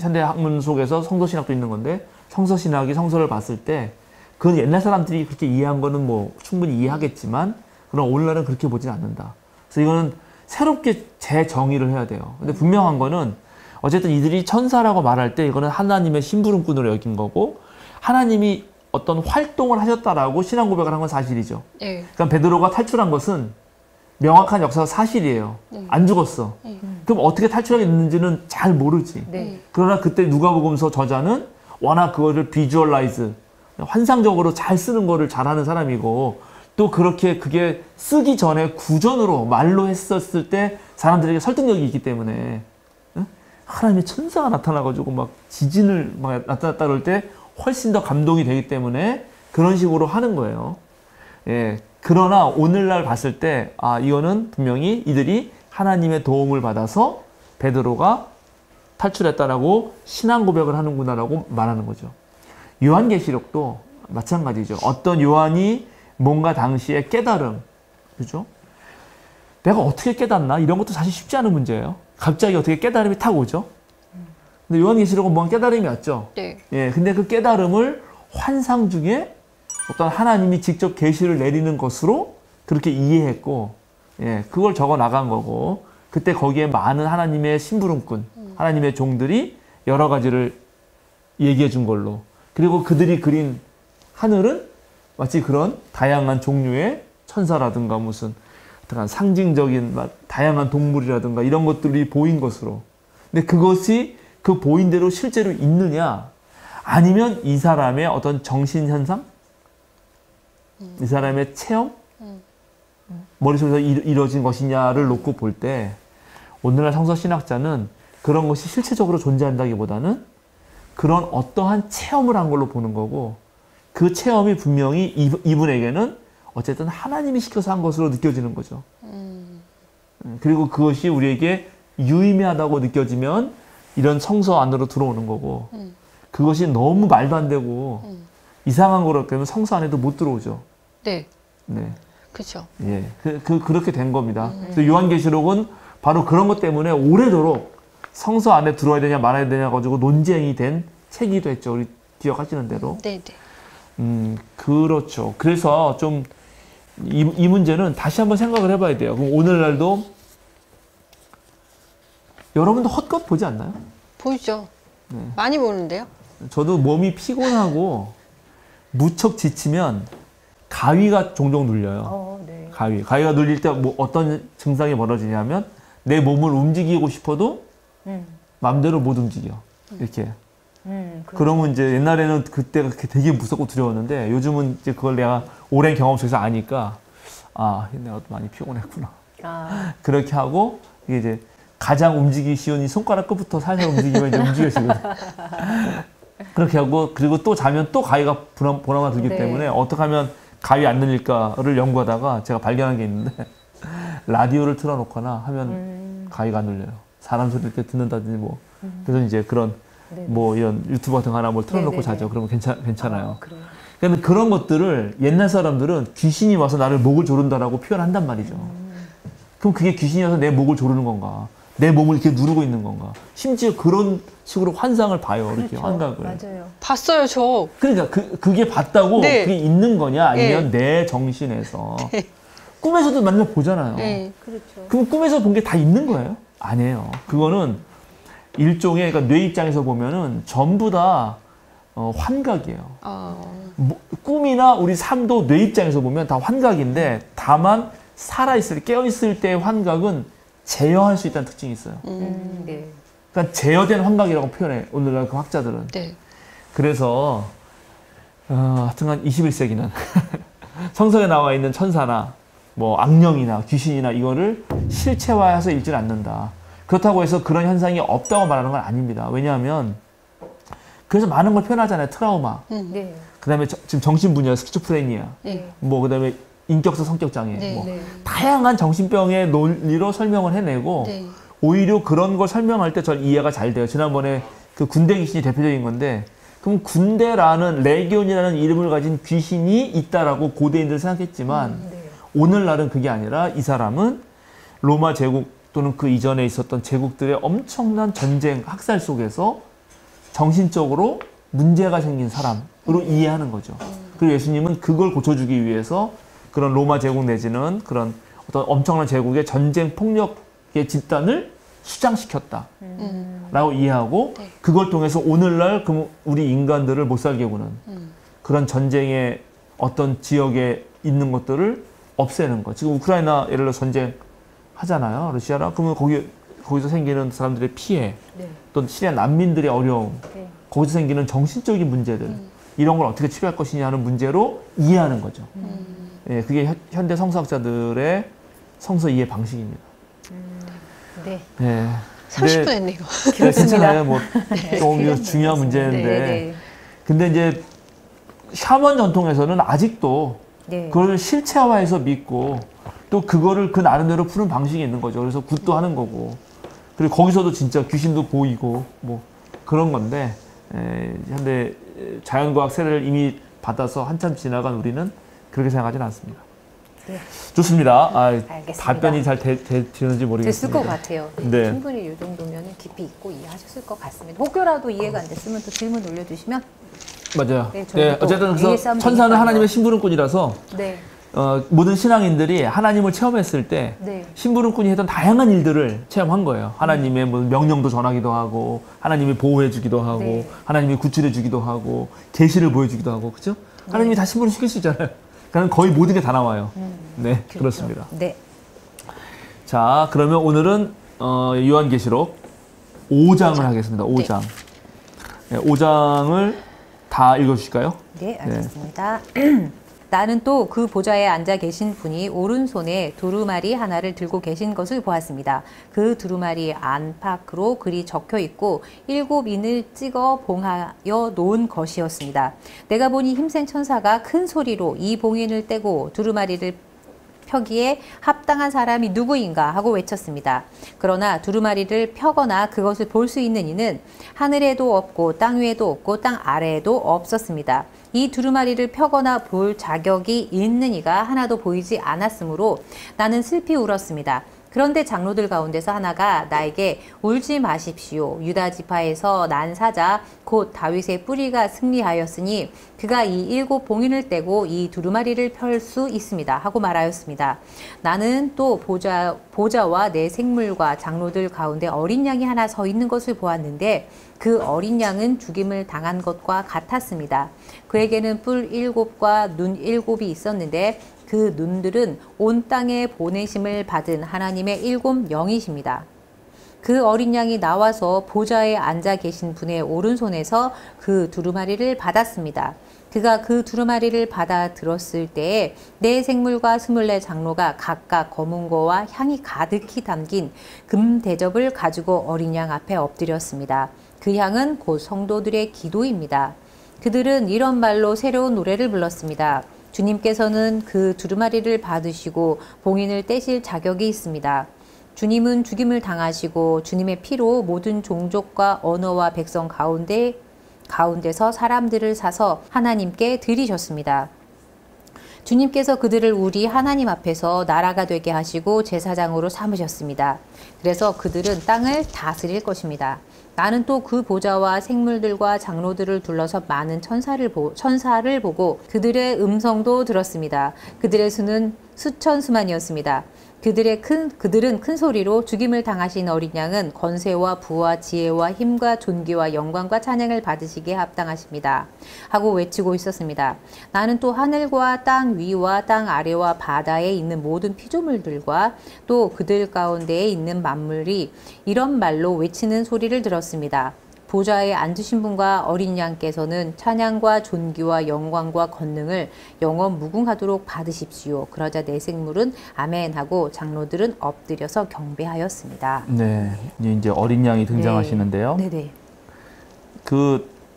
현대 학문 속에서 성서신학도 있는 건데 성서신학이 성서를 봤을 때 그건 옛날 사람들이 그렇게 이해한 거는 뭐 충분히 이해하겠지만 그럼 오늘날은 그렇게 보진 않는다. 그래서 이거는 새롭게 재정의를 해야 돼요. 근데 분명한 거는 어쨌든 이들이 천사라고 말할 때 이거는 하나님의 심부름꾼으로 여긴 거고 하나님이 어떤 활동을 하셨다라고 신앙 고백을 한 건 사실이죠. 그러니까 베드로가 탈출한 것은 명확한 역사가 사실이에요. 안 죽었어. 그럼 어떻게 탈출하게 됐는지는 잘 모르지. 그러나 그때 누가복음서 저자는 워낙 그거를 비주얼라이즈, 환상적으로 잘 쓰는 거를 잘하는 사람이고 또 그렇게 그게 쓰기 전에 구전으로 말로 했었을 때 사람들에게 설득력이 있기 때문에 하나님의 천사가 나타나가지고 막 지진을 막 나타났다 그럴 때 훨씬 더 감동이 되기 때문에 그런 식으로 하는 거예요. 예. 그러나 오늘날 봤을 때, 아, 이거는 분명히 이들이 하나님의 도움을 받아서 베드로가 탈출했다라고 신앙 고백을 하는구나라고 말하는 거죠. 요한계시록도 마찬가지죠. 어떤 요한이 뭔가 당시에 깨달음, 그죠? 내가 어떻게 깨닫나? 이런 것도 사실 쉽지 않은 문제예요. 갑자기 어떻게 깨달음이 탁 오죠? 근데 요한계시록은 뭔가 깨달음이 왔죠? 예, 근데 그 깨달음을 환상 중에 어떤 하나님이 직접 계시를 내리는 것으로 그렇게 이해했고, 예, 그걸 적어 나간 거고, 그때 거기에 많은 하나님의 심부름꾼, 하나님의 종들이 여러 가지를 얘기해 준 걸로. 그리고 그들이 그린 하늘은 마치 그런 다양한 종류의 천사라든가 무슨 상징적인 다양한 동물이라든가 이런 것들이 보인 것으로. 근데 그것이 그 보인 대로 실제로 있느냐? 아니면 이 사람의 어떤 정신현상? 이 사람의 체험? 머릿속에서 이루어진 것이냐를 놓고 볼 때 오늘날 성서신학자는 그런 것이 실체적으로 존재한다기보다는 그런 어떠한 체험을 한 걸로 보는 거고 그 체험이 분명히 이분에게는 어쨌든 하나님이 시켜서 한 것으로 느껴지는 거죠. 그리고 그것이 우리에게 유의미하다고 느껴지면 이런 성서 안으로 들어오는 거고 그것이 너무 말도 안 되고 이상한 거로 그러면 성서 안에도 못 들어오죠. 네. 네. 그렇죠. 예. 그렇게 된 겁니다. 그래서 요한계시록은 바로 그런 것 때문에 오래도록 성서 안에 들어와야 되냐 말아야 되냐 가지고 논쟁이 된 책이기도 했죠. 우리 기억하시는 대로. 네, 그렇죠. 그래서 좀 이 문제는 다시 한번 생각을 해봐야 돼요. 그럼 오늘날도 여러분도 헛것 보지 않나요? 보이죠. 많이 보는데요. 저도 몸이 피곤하고 무척 지치면 가위가 종종 눌려요. 가위가 눌릴 때 뭐 어떤 증상이 벌어지냐면 내 몸을 움직이고 싶어도 마음대로 못 움직여. 이렇게. 그러면 이제 옛날에는 그때가 되게 무섭고 두려웠는데 요즘은 이제 그걸 내가 오랜 경험 속에서 아니까 내가 또 많이 피곤했구나. 그렇게 하고 이게 이제 가장 움직이기 쉬운 이 손가락 끝부터 살살 움직이면 이제 움직여지거든. 그렇게 하고 그리고 또 자면 또 가위가 보나마 들기 때문에 어떻게 하면 가위 안 눌릴까를 연구하다가 제가 발견한 게 있는데 라디오를 틀어놓거나 하면 가위가 안 눌려요. 사람 소리 이렇게 듣는다든지 뭐. 그래서 이제 그런 뭐 이런 유튜브 같은 거 하나 뭘 틀어놓고 자죠. 그러면 괜찮아요. 그러니까 그런 것들을 옛날 사람들은 귀신이 와서 나를 목을 조른다라고 표현한단 말이죠. 그럼 그게 귀신이 와서 내 목을 조르는 건가? 내 몸을 이렇게 누르고 있는 건가? 심지어 그런 식으로 환상을 봐요. 이렇게 환각을. 맞아요. 봤어요, 저. 그러니까 그게 봤다고 네. 그게 있는 거냐? 아니면 내 정신에서. 꿈에서도 맨날 보잖아요. 그렇죠. 그럼 꿈에서 본 게 다 있는 거예요? 아니에요. 그거는 일종의 그러니까 뇌 입장에서 보면은 전부 다 환각이에요. 꿈이나 우리 삶도 뇌 입장에서 보면 다 환각인데 다만 살아있을 때, 깨어있을 때의 환각은 제어할 수 있다는 특징이 있어요. 네. 그러니까 제어된 환각이라고 표현해, 오늘날 그 학자들은. 네. 그래서, 하여튼간 21세기는 성서에 나와 있는 천사나 뭐 악령이나 귀신이나 이거를 실체화해서 읽지는 않는다. 그렇다고 해서 그런 현상이 없다고 말하는 건 아닙니다. 왜냐하면 그래서 많은 걸 표현하잖아요. 트라우마. 네. 그다음에 지금 정신분야, 스키조프레니아. 네. 뭐 그다음에 인격성 성격장애. 네. 뭐 네. 다양한 정신병의 논리로 설명을 해내고 네. 오히려 그런 걸 설명할 때 전 이해가 잘 돼요. 지난번에 그 군대 귀신이 대표적인 건데 그럼 군대라는 레기온이라는 이름을 가진 귀신이 있다라고 고대인들 생각했지만 오늘날은 그게 아니라 이 사람은 로마 제국 또는 그 이전에 있었던 제국들의 엄청난 전쟁, 학살 속에서 정신적으로 문제가 생긴 사람으로 이해하는 거죠. 그리고 예수님은 그걸 고쳐주기 위해서 그런 로마 제국 내지는 그런 어떤 엄청난 제국의 전쟁 폭력의 집단을 수장시켰다. 라고 이해하고 그걸 통해서 오늘날 우리 인간들을 못 살게 구는 그런 전쟁의 어떤 지역에 있는 것들을 없애는 거. 지금 우크라이나 예를 들어 전쟁 하잖아요. 러시아랑. 그러면 거기서 생기는 사람들의 피해, 또 시리아 난민들의 어려움, 거기서 생기는 정신적인 문제들 이런 걸 어떻게 치료할 것이냐 하는 문제로 이해하는 거죠. 예, 그게 현대 성서학자들의 성서 이해 방식입니다. 네. 예. 30분 했네, 이거. 네, 괜찮아요. 뭐 조금 중요한 문제인데. 네. 근데 이제 샤먼 전통에서는 아직도 그걸 실체화해서 믿고 또 그거를 그 나름대로 푸는 방식이 있는 거죠. 그래서 굿도 하는 거고. 그리고 거기서도 진짜 귀신도 보이고 뭐 그런 건데 현대 자연과학 세례를 이미 받아서 한참 지나간 우리는 그렇게 생각하지는 않습니다. 네. 좋습니다. 알겠습니다. 답변이 잘 되는지 모르겠습니다. 됐을 것 같아요. 네. 충분히 이 정도면 깊이 있고 이해하셨을 것 같습니다. 혹여라도 이해가 안 됐으면 또 질문 올려주시면 맞아요. 네, 저희도 또 어쨌든 이해 그래서 싸움 천사는 되니까요. 하나님의 심부름꾼이라서 네. 모든 신앙인들이 하나님을 체험했을 때 네. 심부름꾼이 했던 다양한 일들을 체험한 거예요. 하나님의 뭐 명령도 전하기도 하고 하나님이 보호해 주기도 하고 네. 하나님이 구출해 주기도 하고 계시를 보여주기도 하고 그렇죠? 하나님이 다 심부름 시킬 수 있잖아요. 그러니까 거의 모든 게 다 나와요. 네, 그렇죠. 그렇습니다. 네. 자, 그러면 오늘은 요한계시록 5장을 하겠습니다. 5장. 네, 5장을 다 읽어주실까요? 네, 알겠습니다. 나는 또 그 보좌에 앉아 계신 분이 오른손에 두루마리 하나를 들고 계신 것을 보았습니다. 그 두루마리 안팎으로 글이 적혀 있고 7인을 찍어 봉하여 놓은 것이었습니다. 내가 보니 힘센 천사가 큰 소리로 이 봉인을 떼고 두루마리를 펴기에 합당한 사람이 누구인가 하고 외쳤습니다. 그러나 두루마리를 펴거나 그것을 볼 수 있는 이는 하늘에도 없고 땅 위에도 없고 땅 아래에도 없었습니다. 이 두루마리를 펴거나 볼 자격이 있는 이가 하나도 보이지 않았으므로 나는 슬피 울었습니다. 그런데 장로들 가운데서 하나가 나에게 울지 마십시오. 유다 지파에서 난 사자 곧 다윗의 뿌리가 승리하였으니 그가 이 7 봉인을 떼고 이 두루마리를 펼 수 있습니다. 하고 말하였습니다. 나는 또 보좌와 내 생물과 장로들 가운데 어린 양이 하나 서 있는 것을 보았는데 그 어린 양은 죽임을 당한 것과 같았습니다. 그에게는 뿔 7과 눈 7이 있었는데 그 눈들은 온 땅에 보내심을 받은 하나님의 7 영이십니다. 그 어린 양이 나와서 보좌에 앉아 계신 분의 오른손에서 그 두루마리를 받았습니다. 그가 그 두루마리를 받아 들었을 때에 네 생물과 24 장로가 각각 검은 거와 향이 가득히 담긴 금 대접을 가지고 어린 양 앞에 엎드렸습니다. 그 향은 곧 성도들의 기도입니다. 그들은 이런 말로 새로운 노래를 불렀습니다. 주님께서는 그 두루마리를 받으시고 봉인을 떼실 자격이 있습니다. 주님은 죽임을 당하시고 주님의 피로 모든 종족과 언어와 백성 가운데서 사람들을 사서 하나님께 드리셨습니다. 주님께서 그들을 우리 하나님 앞에서 나라가 되게 하시고 제사장으로 삼으셨습니다. 그래서 그들은 땅을 다스릴 것입니다. 나는 또 그 보좌와 생물들과 장로들을 둘러서 많은 천사를 보고 그들의 음성도 들었습니다. 그들의 수는 수천 수만이었습니다. 그들은 큰 소리로 죽임을 당하신 어린 양은 권세와 부와 지혜와 힘과 존귀와 영광과 찬양을 받으시기에 합당하십니다. 하고 외치고 있었습니다. 나는 또 하늘과 땅 위와 땅 아래와 바다에 있는 모든 피조물들과 또 그들 가운데에 있는 만물이 이런 말로 외치는 소리를 들었습니다. 보좌에 앉으신 분과 어린 양께서는 찬양과 존귀와 영광과 권능을 영원 무궁하도록 받으십시오. 그러자 네 생물은 아멘 하고 장로들은 엎드려서 경배하였습니다. 네, 이제 어린 양이 등장하시는데요. 네네.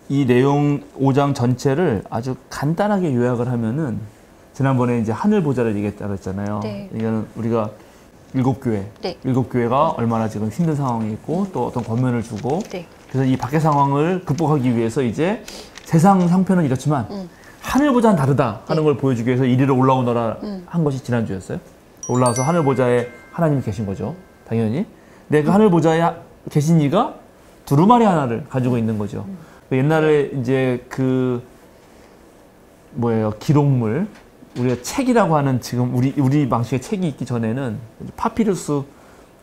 이 내용 5장 전체를 아주 간단하게 요약을 하면은 지난번에 이제 하늘 보좌를 얘기했다고 했잖아요. 네. 이거는 우리가 7교회, 네. 7교회가 얼마나 지금 힘든 상황이 있고 또 어떤 권면을 주고 네. 그래서 이 밖의 상황을 극복하기 위해서 이제 세상 형편은 이렇지만 하늘 보좌는 다르다 하는 걸 보여주기 위해서 이리로 올라오너라 한 것이 지난주였어요. 올라와서 하늘 보좌에 하나님이 계신 거죠. 당연히. 근데 그 하늘 보좌에 계신 이가 두루마리 하나를 가지고 있는 거죠. 옛날에 이제 기록물, 우리가 책이라고 하는 지금 우리 방식의 책이 있기 전에는 파피루스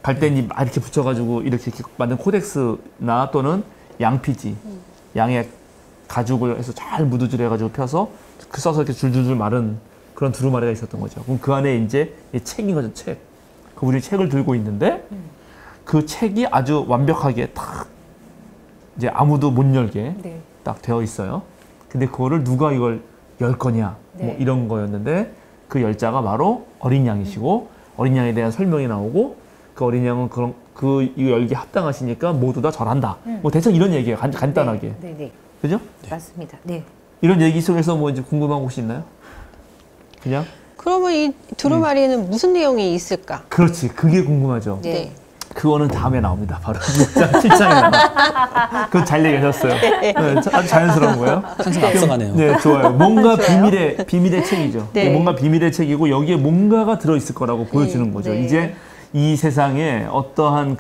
갈대잎 이렇게 붙여가지고 이렇게 만든 코덱스나 또는 양피지, 양의 가죽을 해서 잘 무드질해가지고 펴서 써서 이렇게 줄줄줄 마른 그런 두루마리가 있었던 거죠. 그럼 그 안에 이제 책인 거죠, 책. 우리 책을 들고 있는데 그 책이 아주 완벽하게 딱 이제 아무도 못 열게 네. 딱 되어 있어요. 근데 그거를 누가 이걸 열 거냐, 뭐 이런 거였는데 그 열자가 바로 어린 양이시고 어린 양에 대한 설명이 나오고 그 어린 양은 이거 열기에 합당하시니까 모두 다 절한다. 뭐 대충 이런 얘기예요. 간단하게. 네. 그죠? 맞습니다. 네. 이런 얘기 속에서 뭐 이제 궁금한 곳이 있나요? 그냥? 그러면 이 두루마리는 무슨 내용이 있을까? 그렇지. 그게 궁금하죠. 네. 그거는 다음에 나옵니다. 바로 6장, 7장에 나와. 그건 잘 얘기하셨어요. 네, 아주 자연스러운 거예요. 항상 앞서가네요. 네, 좋아요. 뭔가 비밀의 책이죠. 네. 뭔가 비밀의 책이고 여기에 뭔가가 들어있을 거라고 보여주는 거죠. 네. 이제 이 세상에 어떠한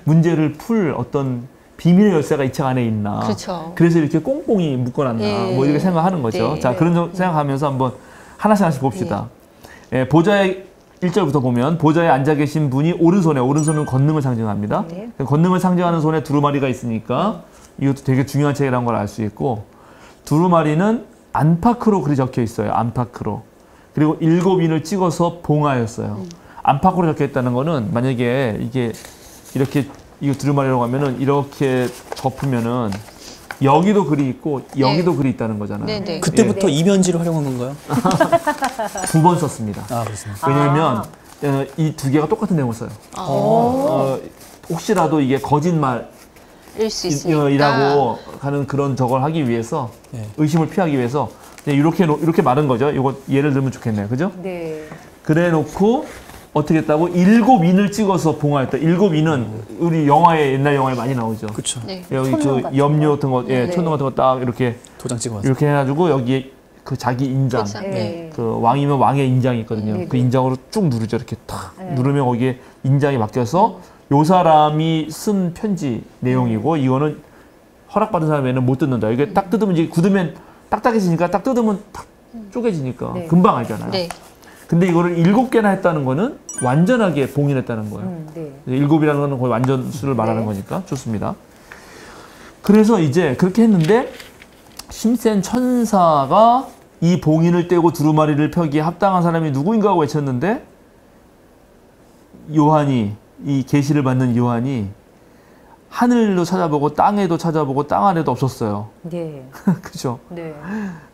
문제를 풀 어떤 비밀의 열쇠가 이 책 안에 있나. 그렇죠. 그래서 이렇게 꽁꽁이 묶어놨나. 네. 뭐 이렇게 생각하는 거죠. 네. 자, 그런 생각하면서 한번 하나씩 봅시다. 보좌에 1절부터 보면 보좌에 앉아 계신 분이 오른손은 권능을 상징합니다. 네. 권능을 상징하는 손에 두루마리가 있으니까 이것도 되게 중요한 책이라는 걸 알 수 있고 두루마리는 안팎으로 글이 적혀 있어요. 안팎으로. 그리고 7인을 찍어서 봉하였어요. 안팎으로 적혀 있다는 거는 만약에 이거 두루마리라고 하면은 이렇게 덮으면은 여기도 글이 있고 여기도 글이 있다는 거잖아요. 네네. 그때부터 이면지를 활용한 건가요? 2번 썼습니다. 아, 그렇습니다. 왜냐하면 이 두 개가 똑같은 내용을 써요. 혹시라도 이게 거짓말이라고 일 수 있으니까. 하는 그런 저걸 하기 위해서 네. 의심을 피하기 위해서 이렇게 말은 거죠. 이거 예를 들면 좋겠네요. 그죠? 네. 그래 놓고 어떻게 했다고? 7인을 찍어서 봉하였다. 7인은 우리 옛날 영화에 많이 나오죠. 그렇죠. 네. 여기 촌농 같은 염료 같은 거, 네. 촌농 같은 거 딱 이렇게 도장 찍어서. 이렇게 해가지고 여기에 그 자기 인장, 그렇죠. 네. 그 왕이면 왕의 인장이 있거든요. 네, 그 네. 인장으로 쭉 누르죠. 이렇게 탁 네. 누르면 거기에 인장이 바뀌어서 요 사람이 쓴 편지 내용이고 이거는 허락받은 사람에는 못 뜯는다. 이게 딱 뜯으면 이제 굳으면 딱딱해지니까 딱 뜯으면 탁 쪼개지니까 네. 금방 알잖아요. 네. 근데 이거를 7개나 했다는 거는 완전하게 봉인했다는 거예요. 네. 7이라는 거는 거의 완전 수를 말하는 네. 거니까 좋습니다. 그래서 이제 그렇게 했는데 힘센 천사가 이 봉인을 떼고 두루마리를 펴기에 합당한 사람이 누구인가 하고 외쳤는데 요한이 이 계시를 받는 요한이 하늘도 찾아보고 땅에도 찾아보고 땅 아래도 없었어요. 네. 그죠? 네.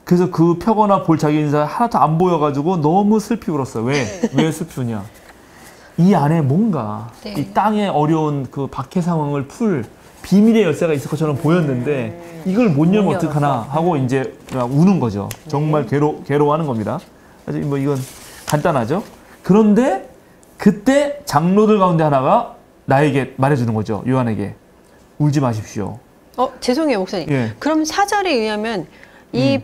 그래서 그 펴거나 볼 자기 인사 하나도 안 보여가지고 너무 슬피 울었어요. 왜 슬피 우냐? 이 안에 뭔가 네. 이 땅의 어려운 그 박해 상황을 풀 비밀의 열쇠가 있을 것처럼 보였는데 이걸 못 열면 못 어떡하나 열었어. 하고 이제 우는 거죠. 정말 괴로워하는 겁니다. 그래서 뭐 이건 간단하죠. 그런데 그때 장로들 가운데 하나가 나에게 말해주는 거죠. 요한에게 울지 마십시오. 죄송해요, 목사님. 예. 그럼 사절에 의하면 이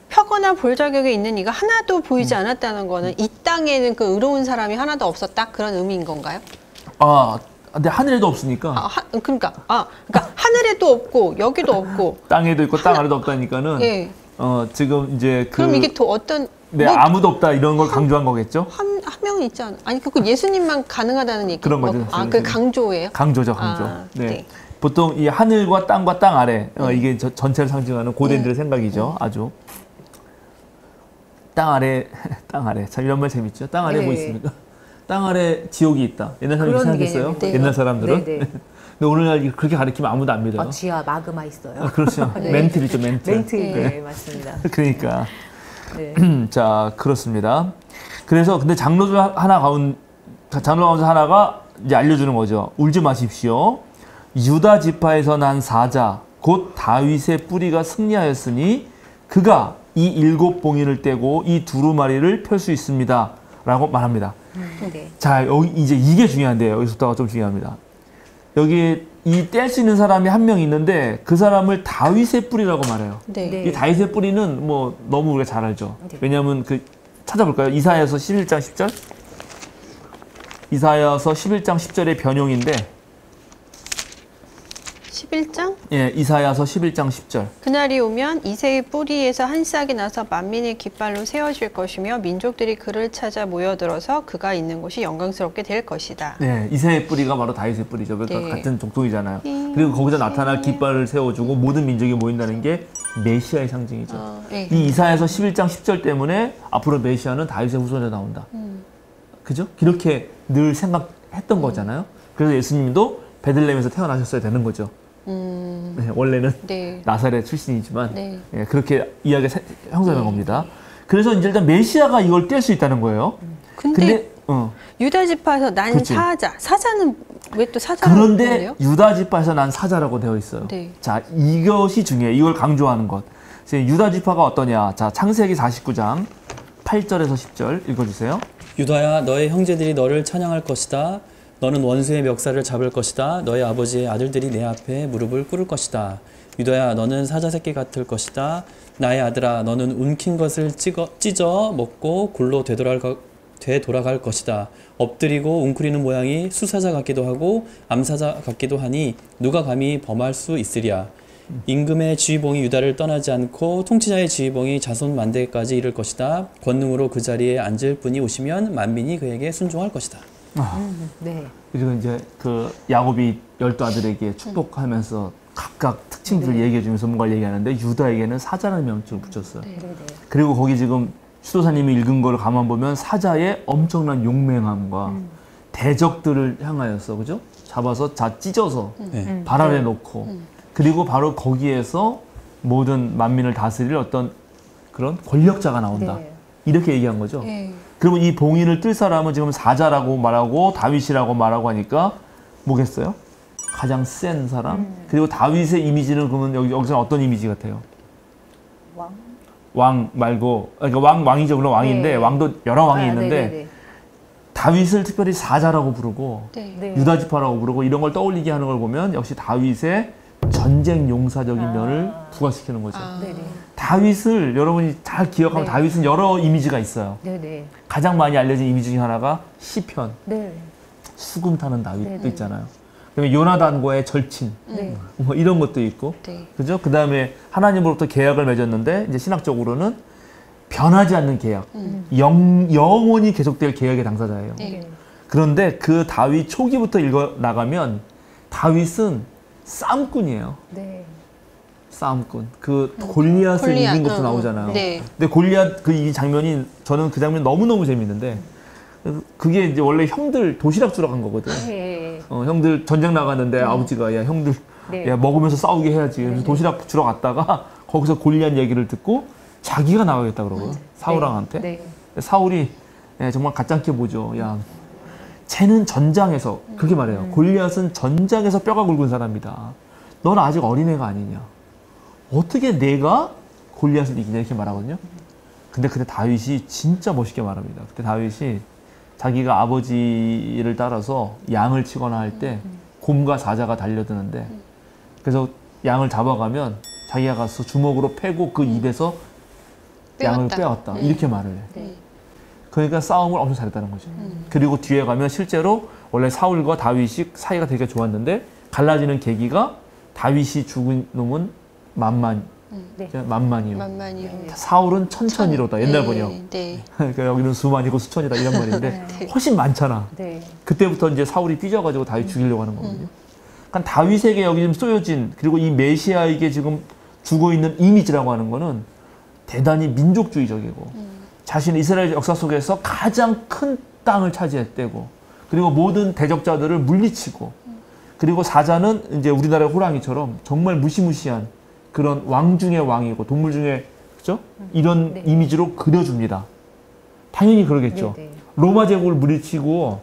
펴거나 볼 자격에 있는 이가 하나도 보이지 않았다는 거는 이 땅에는 그 의로운 사람이 하나도 없었다? 그런 의미인 건가요? 근데 하늘에도 없으니까 그러니까 하늘에도 없고 여기도 없고 땅에도 있고 땅 아래도 없다니까는 예. 지금 이제 그럼 이게 또 어떤 네, 아무도 없다 이런 걸 강조한 거겠죠? 한 명은 있지 않아? 아니 그거 예수님만 가능하다는 얘기. 그런 거죠. 그 강조예요? 강조죠, 강조. 네. 네. 보통 이 하늘과 땅과 땅 아래 이게 전체를 상징하는 고대인들의 생각이죠. 아주 땅 아래 참 이런 말 재밌죠. 땅 아래 네. 뭐 있습니까? 땅 아래 지옥이 있다. 옛날 사람 그런 이상하겠어요? 개념인데요. 옛날 사람들은. 네, 네. 근데 오늘날 그렇게 가르치면 아무도 안 믿어요. 지하 마그마 있어요. 그렇죠. 네. 멘틀이죠, 멘틀. 멘트, 네, 맞습니다. 그러니까. 네. 자, 그렇습니다. 그래서 근데 장로 가운데 하나가 이제 알려주는 거죠. 울지 마십시오. 유다 지파에서 난 사자 곧 다윗의 뿌리가 승리하였으니 그가 이 7봉인을 떼고 이 두루마리를 펼 수 있습니다. 라고 말합니다. 네. 자, 여기 이제 이게 중요한데요. 여기서부터가 좀 중요합니다. 여기 이 뗄 수 있는 사람이 한 명 있는데 그 사람을 다윗의 뿌리라고 말해요. 네. 네. 이 다윗의 뿌리는 뭐 너무 우리가 잘 알죠. 네. 왜냐하면 찾아볼까요? 이사야서 11장 10절. 이사야서 11장 10절의 변용인데 11장? 예, 이사야서 11장 10절. 그날이 오면 이새의 뿌리에서 한 싹이 나서 만민의 깃발로 세워질 것이며 민족들이 그를 찾아 모여들어서 그가 있는 곳이 영광스럽게 될 것이다. 네, 이새의 뿌리가 바로 다윗의 뿌리죠. 그러니까 네. 같은 족속이잖아요. 그리고 거기서 나타날 깃발을 세워주고 모든 민족이 모인다는 게 메시아의 상징이죠. 네. 이 이사야서 11장 10절 때문에 앞으로 메시아는 다윗의 후손에 나온다. 그죠? 그렇게 늘 생각했던 거잖아요. 그래서 예수님도 베들레헴에서 태어나셨어야 되는 거죠. 네, 원래는 네. 나사렛 출신이지만 네. 예, 그렇게 이야기가 형성된 겁니다. 그래서 이제 일단 메시아가 이걸 뗄 수 있다는 거예요. 근데 어. 유다 지파에서 난 그치. 사자는 왜 또 사자라고 그런데 그러네요? 유다 지파에서 난 사자라고 되어 있어요. 네. 자, 이것이 중요해요. 이걸 강조하는 것. 그래서 유다 지파가 어떠냐? 자, 창세기 49장 8절에서 10절 읽어주세요. 유다야, 너의 형제들이 너를 찬양할 것이다. 너는 원수의 멱살을 잡을 것이다. 너의 아버지의 아들들이 내 앞에 무릎을 꿇을 것이다. 유다야, 너는 사자 새끼 같을 것이다. 나의 아들아, 너는 움킨 것을 찢어 먹고 굴로 되돌아갈 것이다. 엎드리고 웅크리는 모양이 수사자 같기도 하고 암사자 같기도 하니 누가 감히 범할 수 있으랴. 임금의 지휘봉이 유다를 떠나지 않고 통치자의 지휘봉이 자손 만대까지 이를 것이다. 권능으로 그 자리에 앉을 분이 오시면 만민이 그에게 순종할 것이다. 네. 그리고 이제 그 야곱이 12아들에게 축복하면서 각각 특징들을 얘기해 주면서 뭔가를 얘기하는데 유다에게는 사자라는 명칭을 붙였어요. 네. 네. 그리고 거기 지금 수도사님이 읽은 걸 가만 보면 사자의 엄청난 용맹함과 대적들을 향하여서 그죠? 잡아서 찢어서 네. 발 아래 놓고 그리고 바로 거기에서 모든 만민을 다스릴 어떤 그런 권력자가 나온다. 네. 이렇게 얘기한 거죠. 네. 그러면 이 봉인을 뜰 사람은 지금 사자라고 말하고 다윗이라고 말하고 하니까 뭐겠어요? 가장 센 사람. 그리고 다윗의 이미지는 그러면 여기서 어떤 이미지 같아요? 왕 말고 그러니까 왕이죠. 물론 왕인데 네. 왕도 여러 왕이 아, 있는데 네네네. 다윗을 특별히 사자라고 부르고 네. 네. 유다 지파라고 부르고 이런 걸 떠올리게 하는 걸 보면 역시 다윗의 전쟁 용사적인 면을 부각시키는 거죠. 네네. 다윗을 여러분이 잘 기억하면 네. 다윗은 여러 이미지가 있어요. 네네. 가장 많이 알려진 이미지 중에 하나가 시편, 네. 수금 타는 다윗도 네네. 있잖아요. 그다음에 요나단과의 절친, 네. 뭐 이런 것도 있고, 네. 그죠? 그다음에 하나님으로부터 계약을 맺었는데 이제 신학적으로는 변하지 않는 계약, 영원히 계속될 계약의 당사자예요. 네. 그런데 그 다윗 초기부터 읽어 나가면 다윗은 싸움꾼이에요. 네. 싸움꾼. 그 골리앗을 이긴 것도 나오잖아요. 네. 근데 골리앗 이 장면이 저는 그 장면 너무너무 재밌는데 그게 이제 원래 형들 도시락 주러 간 거거든. 네. 형들 전쟁 나갔는데 아버지가 야 형들 네. 야 먹으면서 싸우게 해야지. 그래서 도시락 주러 갔다가 거기서 골리앗 얘기를 듣고 자기가 나가겠다 그러고 사울왕한테. 네. 사울이 정말 가짱게 보죠. 야, 쟤는 전장에서 그렇게 말해요. 골리앗은 전장에서 뼈가 굵은 사람이다. 넌 아직 어린애가 아니냐. 어떻게 내가 골리앗을 이기냐 이렇게 말하거든요. 근데 그때 다윗이 진짜 멋있게 말합니다. 그때 다윗이 자기가 아버지를 따라서 양을 치거나 할 때 곰과 사자가 달려드는데 그래서 양을 잡아가면 자기가 가서 주먹으로 패고 그 입에서 양을 빼왔다. 이렇게 말을 해. 네. 그러니까 싸움을 엄청 잘했다는 거죠. 그리고 뒤에 가면 실제로 원래 사울과 다윗이 사이가 되게 좋았는데 갈라지는 계기가 다윗이 죽은 놈은 만만이요. 만만이요. 사울은 천천히로다. 옛날 번역. 네. 그러니까 여기는 수만이고 수천이다 이런 말인데 훨씬 많잖아. 네. 그때부터 이제 사울이 삐져가지고 다윗 죽이려고 하는 거거든요. 그러니까 다윗에게 여기 지금 쏘여진 그리고 이 메시아에게 지금 주고 있는 이미지라고 하는 거는 대단히 민족주의적이고 자신의 이스라엘 역사 속에서 가장 큰 땅을 차지했대고 그리고 모든 대적자들을 물리치고 그리고 사자는 이제 우리나라의 호랑이처럼 정말 무시무시한 그런 왕 중의 왕이고 동물 중에 그죠? 이런 네. 이미지로 그려줍니다. 당연히 그러겠죠. 네, 네. 로마 제국을 물리치고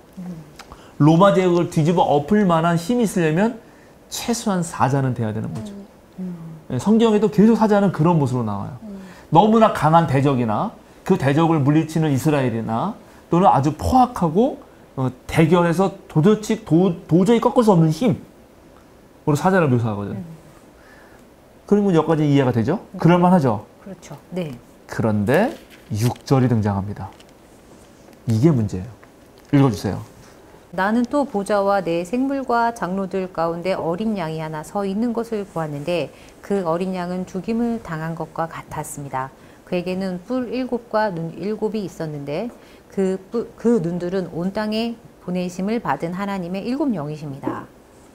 로마 제국을 뒤집어 엎을 만한 힘이 있으려면 최소한 사자는 돼야 되는 거죠. 성경에도 계속 사자는 그런 모습으로 나와요. 너무나 강한 대적이나 그 대적을 물리치는 이스라엘이나 또는 아주 포악하고 대결해서 도저히 꺾을 수 없는 힘으로 사자를 묘사하거든. 그러면 여기까지 이해가 되죠? 그럴만하죠? 그렇죠. 네. 그런데 6절이 등장합니다. 이게 문제예요. 읽어주세요. 나는 또 보좌와 내 생물과 장로들 가운데 어린 양이 하나 서 있는 것을 보았는데 그 어린 양은 죽임을 당한 것과 같았습니다. 그에게는 뿔 7과 눈 7이 있었는데 그 눈들은 온 땅에 보내심을 받은 하나님의 7영이십니다.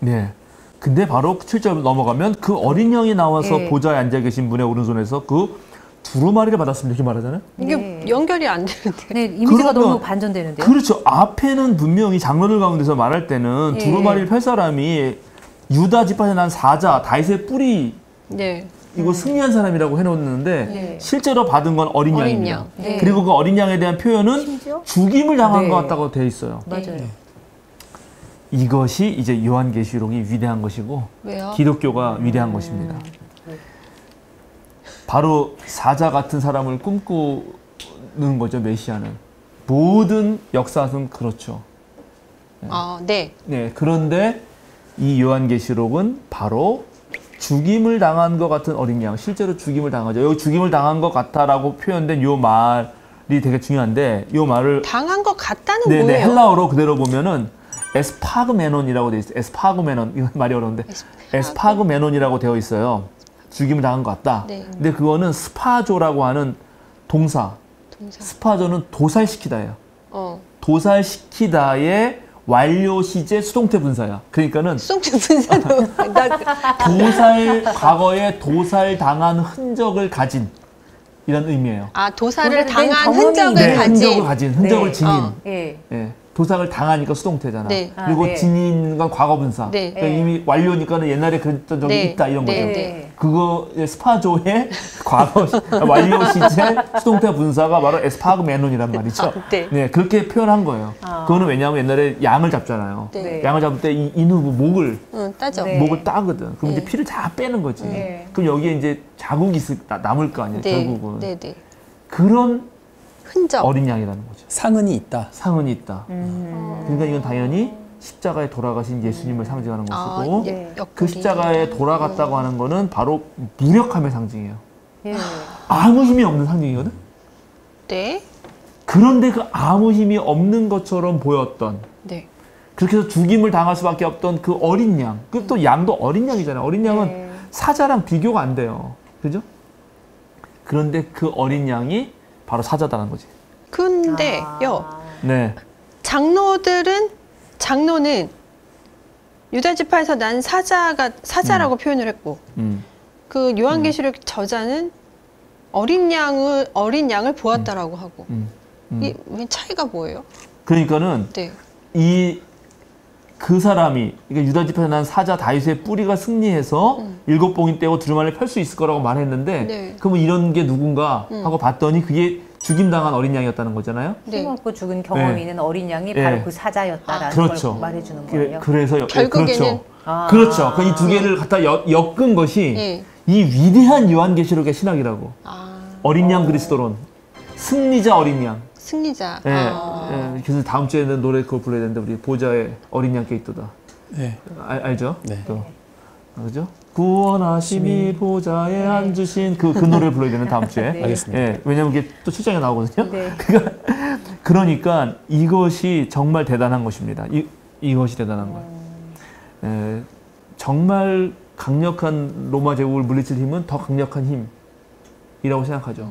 네. 근데 바로 7절 넘어가면 그 어린 양이 나와서 네. 보좌에 앉아 계신 분의 오른손에서 그 두루마리를 받았습니다. 이렇게 말하잖아요. 이게 네. 연결이 안 되는데. 네, 이미지가 그러면- 너무 반전되는데요. 그렇죠. 앞에는 분명히 장로들 가운데서 말할 때는 예. 두루마리를 펼 사람이 유다 지파에 난 사자, 다윗의 뿌리 네. 이거 승리한 사람이라고 해놓는데 네. 실제로 받은 건 어린 어린 양입니다. 양. 네. 그리고 그 어린 양에 대한 표현은 심지어? 죽임을 당한 네. 것 같다고 되어 있어요. 맞아요. 이것이 이제 요한계시록이 위대한 것이고 왜요? 기독교가 위대한 것입니다. 바로 사자 같은 사람을 꿈꾸는 거죠, 메시아는. 모든 역사는 그렇죠. 네. 네, 그런데 이 요한계시록은 바로 죽임을 당한 것 같은 어린 양, 실제로 죽임을 당하죠. 여기 죽임을 당한 것 같다라고 표현된 요 말이 되게 중요한데, 요 말을 당한 것 같다는 네, 뭐예요? 헬라어로 그대로 보면은 에스파그메논이라고 되어 있어요. 에스파그메논, 이거 말이 어려운데 에스파그메논이라고 되어 있어요. 죽임을 당한 것 같다. 네. 근데 그거는 스파조라고 하는 동사. 동사. 스파조는 도살시키다예요. 어. 도살시키다의 완료 시제 수동태 분사야. 그러니까는 수동태 분사도 과거에 도살당한 흔적을 가진 이런 의미예요. 도사를 도살된 당한 경험이 흔적을 네, 가진. 흔적을 가진, 흔적을 네. 지닌. 예. 예, 도살을 당하니까 수동태잖아. 네. 그리고 네. 지닌과 과거 분사. 네. 그러니까 네. 이미 완료니까는 옛날에 그랬던 적이 네. 있다 이런 거죠. 네. 네. 그거 스파조의 과거 완료 시제 수동태 분사가 바로 에스파그메논이란 말이죠. 네. 그렇게 표현한 거예요. 아. 그거는 왜냐하면 옛날에 양을 잡잖아요. 네. 양을 잡을 때 이 인후부 목을 따져. 네. 목을 따거든. 그럼 네. 이제 피를 다 빼는 거지. 네. 그럼 여기에 이제 자국이 남을 거 아니에요. 네. 결국은 네, 네. 그런 흔적. 어린 양이라는 거죠. 상흔이 있다. 상흔이 있다. 그러니까 이건 당연히 십자가에 돌아가신 예수님을 상징하는 것이고 네. 그 옆구리. 십자가에 돌아갔다고 하는 거는 바로 무력함의 상징이에요. 예. 아무 힘이 없는 상징이거든. 네. 그런데 그 아무 힘이 없는 것처럼 보였던 네. 그렇게 해서 죽임을 당할 수밖에 없던 그 어린 양. 그 또 양도 어린 양이잖아요. 어린 양은 네. 사자랑 비교가 안 돼요. 그죠? 그런데 그 어린 양이 바로 사자다는 거지. 근데요. 네. 장로는 유다 지파에서 난 사자라고 표현을 했고 그 요한계시록 저자는 어린 양을 보았다라고 하고 이 차이가 뭐예요? 그러니까는 네. 그 사람이 그러니까 유다 지파에서 난 사자 다윗의 뿌리가 승리해서 일곱 봉인 떼고 두루마리를 펼 수 있을 거라고 말했는데 네. 그러면 이런 게 누군가 하고 봤더니 그게 죽임당한 어린 양이었다는 거잖아요. 네. 힘없고 죽은 경험이 네. 있는 어린 양이 네. 바로 그 사자였다라는 그렇죠. 걸 말해주는 거예요. 그래서 결국에는 그렇죠. 아. 그렇죠. 그 이 두 개를 갖다 엮은 것이 네. 이 위대한 요한계시록의 신학이라고. 아, 어린 양 그리스도론 승리자 어린 양. 승리자. 예, 아. 예. 그래서 다음 주에는 노래 그걸 불러야 되는데 우리 보좌의 어린 양께 있도다. 네. 알죠? 네. 또 그죠? 구원하심이 보좌에 앉으신 그 노래를 불러야 되는 다음 주에. 네. 알겠습니다. 예, 왜냐면 이게 또 출장에 나오거든요. 네. 그러니까 이것이 정말 대단한 것입니다. 이것이 대단한 거예요. 예, 정말 강력한 로마 제국을 물리칠 힘은 더 강력한 힘이라고 생각하죠.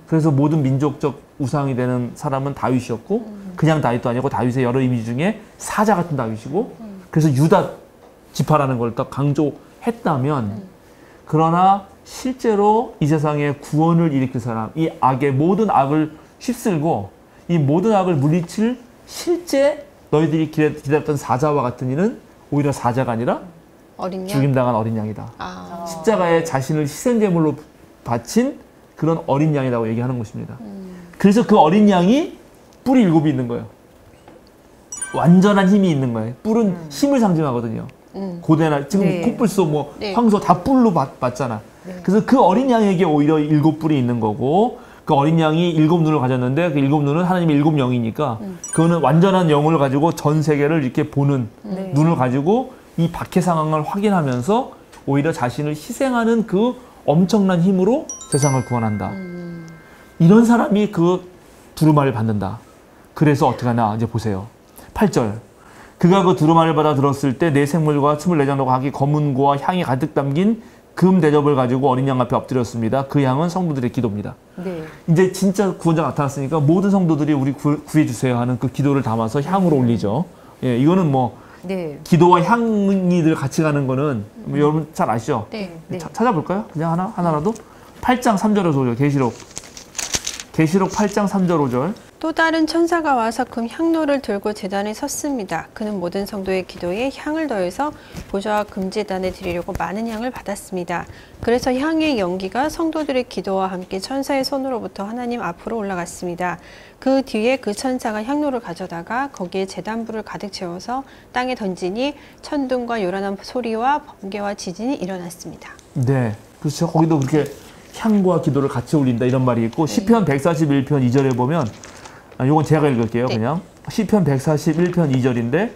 그래서 모든 민족적 우상이 되는 사람은 다윗이었고 그냥 다윗도 아니고 다윗의 여러 이미지 중에 사자 같은 다윗이고 그래서 유다 지파라는 걸 더 강조했다면 그러나 실제로 이 세상에 구원을 일으킬 사람, 이 악의 모든 악을 휩쓸고 이 모든 악을 물리칠 실제 너희들이 기다렸던 사자와 같은 이는 오히려 사자가 아니라 어린 양. 죽임당한 어린 양이다. 아. 십자가에 자신을 희생제물로 바친 그런 어린 양이라고 얘기하는 것입니다. 그래서 그 어린 양이 뿔이 7이 있는 거예요. 완전한 힘이 있는 거예요. 뿔은 힘을 상징하거든요. 고대나 지금 네. 콧불소 뭐 네. 황소 다 뿔로 봤잖아. 그래서 그 어린 양에게 오히려 7뿔이 있는 거고 그 어린 양이 7눈을 가졌는데 그 7눈은 하나님의 7영이니까 그거는 완전한 영을 가지고 전 세계를 이렇게 보는 네. 눈을 가지고 이 박해 상황을 확인하면서 오히려 자신을 희생하는 그 엄청난 힘으로 세상을 구원한다. 이런 사람이 그 두루마리를 받는다. 그래서 어떻게 하나 이제 보세요. 8절. 그가 그 두루마리를 받아 들었을 때 네 생물과 24장로 각이 검은 고와 향이 가득 담긴 금 대접을 가지고 어린 양 앞에 엎드렸습니다. 그 양은 성도들의 기도입니다. 네. 이제 진짜 구원자가 나타났으니까 모든 성도들이 우리 구해주세요 하는 그 기도를 담아서 향으로 올리죠. 예, 이거는 뭐 네. 기도와 향이들 같이 가는 거는 뭐 여러분 잘 아시죠? 네. 네. 찾아볼까요? 그냥 하나라도? 8장 3절에서 5절 계시록 8장 3절 5절 또 다른 천사가 와서 금 향로를 들고 제단에 섰습니다. 그는 모든 성도의 기도에 향을 더해서 보좌와 금제단에 드리려고 많은 향을 받았습니다. 그래서 향의 연기가 성도들의 기도와 함께 천사의 손으로부터 하나님 앞으로 올라갔습니다. 그 뒤에 그 천사가 향로를 가져다가 거기에 제단불을 가득 채워서 땅에 던지니 천둥과 요란한 소리와 번개와 지진이 일어났습니다. 네, 그렇죠. 거기도 그렇게 향과 기도를 같이 올린다 이런 말이 있고 시편 141편 2절에 보면 요건 제가 읽을게요. 네. 그냥 시편 141편 2절인데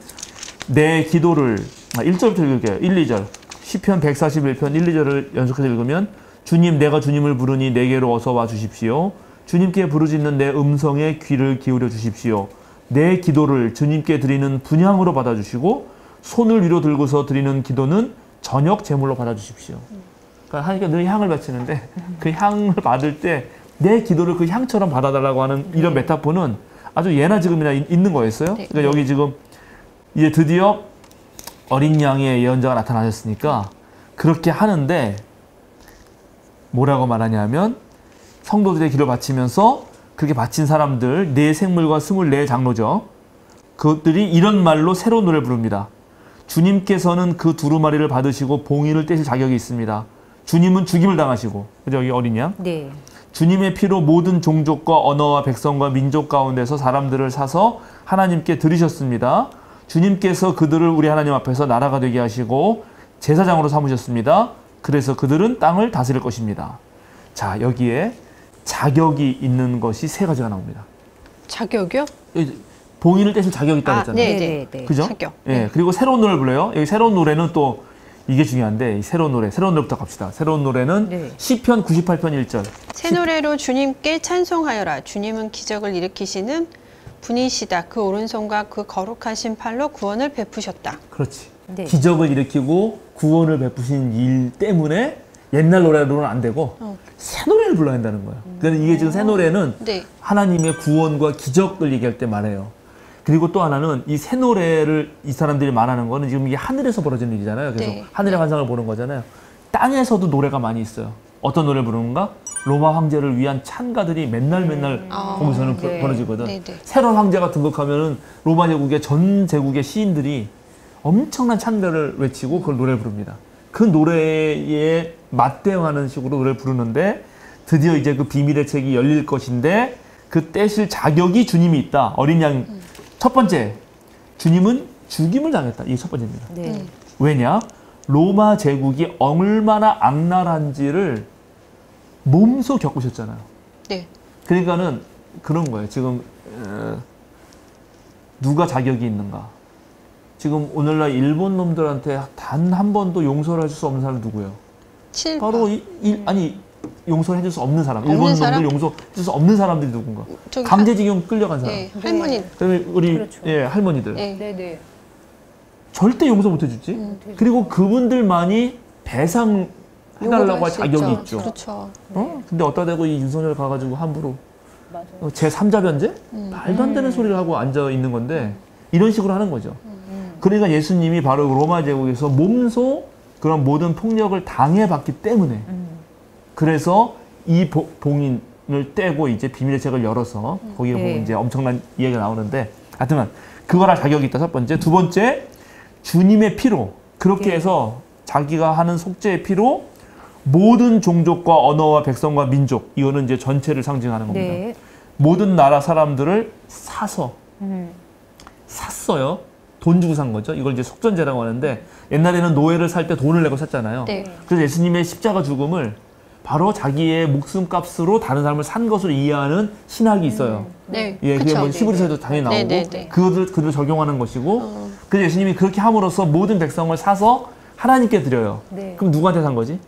내 기도를 1절부터 읽을게요. 1, 2절 시편 141편 1, 2절을 연속해서 읽으면 주님 내가 주님을 부르니 내게로 어서 와 주십시오. 주님께 부르짖는 내 음성에 귀를 기울여 주십시오. 내 기도를 주님께 드리는 분향으로 받아주시고 손을 위로 들고서 드리는 기도는 저녁 제물로 받아주십시오. 그러니까 하나님께 늘 향을 바치는데 그 향을 받을 때 내 기도를 그 향처럼 받아달라고 하는 이런 메타포는 아주 예나 지금이나 있는 거였어요. 네. 그러니까 여기 지금 이제 드디어 어린 양의 예언자가 나타나셨으니까 그렇게 하는데 뭐라고 말하냐면 성도들의 기도를 바치면서 그렇게 바친 사람들 네 생물과 24장로죠. 그것들이 이런 말로 새로운 노래를 부릅니다. 주님께서는 그 두루마리를 받으시고 봉인을 떼실 자격이 있습니다. 주님은 죽임을 당하시고 그죠? 여기 어린 양. 네. 주님의 피로 모든 종족과 언어와 백성과 민족 가운데서 사람들을 사서 하나님께 드리셨습니다. 주님께서 그들을 우리 하나님 앞에서 나라가 되게 하시고 제사장으로 삼으셨습니다. 그래서 그들은 땅을 다스릴 것입니다. 자, 여기에 자격이 있는 것이 세 가지가 나옵니다. 자격이요? 봉인을 떼실 자격이 있다고 했잖아요. 네, 네, 네. 그죠? 자격. 예, 그리고 새로운 노래를 불러요. 여기 새로운 노래는 또 이게 중요한데 이 새로운 노래부터 갑시다. 새로운 노래는 네. 시편 98편 1절. 새 노래로 주님께 찬송하여라. 주님은 기적을 일으키시는 분이시다. 그 오른손과 그 거룩하신 팔로 구원을 베푸셨다. 그렇지. 네. 기적을 일으키고 구원을 베푸신 일 때문에 옛날 노래로는 안 되고 새 노래를 불러야 한다는 거야. 그러니까 이게 지금 새 노래는 네. 하나님의 구원과 기적을 얘기할 때 말해요. 그리고 또 하나는 이 새 노래를 이 사람들이 말하는 거는 지금 이게 하늘에서 벌어지는 일이잖아요. 그래서 네. 하늘의 환상을 보는 거잖아요. 땅에서도 노래가 많이 있어요. 어떤 노래를 부르는가? 로마 황제를 위한 찬가들이 맨날 거기서는 네. 벌어지거든. 네, 네. 새로운 황제가 등극하면은 로마 제국의 전 제국의 시인들이 엄청난 찬가를 외치고 그걸 노래를 부릅니다. 그 노래에 맞대응하는 식으로 노래를 부르는데 드디어 이제 그 비밀의 책이 열릴 것인데 그 떼실 자격이 주님이 있다. 어린 양 첫 번째, 주님은 죽임을 당했다. 이게 첫 번째입니다. 네. 왜냐? 로마 제국이 얼마나 악랄한지를 몸소 겪으셨잖아요. 네. 그러니까는 그런 거예요. 지금 누가 자격이 있는가? 지금 오늘날 일본 놈들한테 단 한 번도 용서를 해줄 수 없는 사람이 누구예요? 7. 바로 아니 용서를 해줄 수 없는 사람. 없는 일본 사람? 놈들 용서해줄 수 없는 사람들이 누군가? 저기 강제징용 끌려간 사람. 네, 할머니. 그다음에 우리 그렇죠. 예, 할머니들. 네. 네네. 절대 용서 못 해주지. 그리고 그분들만이 배상 해달라고 할 자격이 있죠. 그렇죠. 근데 어디다 대고 이 윤석열 가가지고 함부로 맞아요. 제3자 변제? 말도 안 되는 소리를 하고 앉아 있는 건데 이런 식으로 하는 거죠. 그러니까 예수님이 바로 로마 제국에서 몸소 그런 모든 폭력을 당해봤기 때문에 그래서 이 봉인을 떼고 이제 비밀의 책을 열어서 거기에 네. 보면 이제 엄청난 이야기가 나오는데 하여튼 그걸 할 자격이 있다. 첫 번째. 두 번째, 주님의 피로 그렇게 네. 해서 자기가 하는 속죄의 피로 모든 종족과 언어와 백성과 민족 이거는 이제 전체를 상징하는 겁니다. 네. 모든 나라 사람들을 사서 음. 샀어요. 돈 주고 산 거죠. 이걸 이제 속전제라고 하는데 옛날에는 노예를 살 때 돈을 내고 샀잖아요. 네. 그래서 예수님의 십자가 죽음을 바로 자기의 목숨값으로 다른 사람을 산 것으로 이해하는 신학이 있어요. 네. 예, 그게 그쵸. 뭐 히브리서에도 당연히 나오고 네, 네, 네. 그들을 적용하는 것이고 그래서 예수님이 그렇게 함으로써 모든 백성을 사서 하나님께 드려요. 네. 그럼 누구한테 산 거지?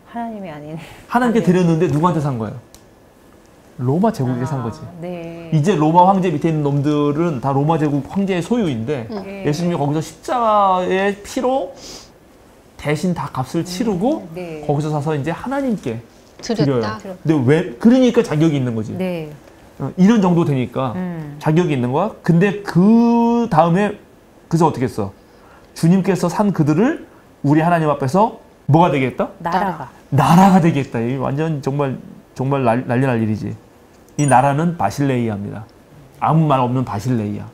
하나님이 아닌. 하나님께 네. 드렸는데 누구한테 산 거예요? 로마 제국에 산 거지. 네. 이제 로마 황제 밑에 있는 놈들은 다 로마 제국 황제의 소유인데 네. 예수님이 거기서 십자가의 피로 대신 다 값을 치르고 네. 거기서 사서 이제 하나님께 드려요. 드렸다. 근데 왜 그러니까 자격이 있는 거지. 네. 이런 정도 되니까 자격이 있는 거야. 근데 그 다음에 그래서 어떻게 했어? 주님께서 산 그들을 우리 하나님 앞에서 뭐가 되겠다? 나라가 되겠다. 이 완전 정말 난리 날 일이지. 이 나라는 바실레이아입니다. 아무 말 없는 바실레이아.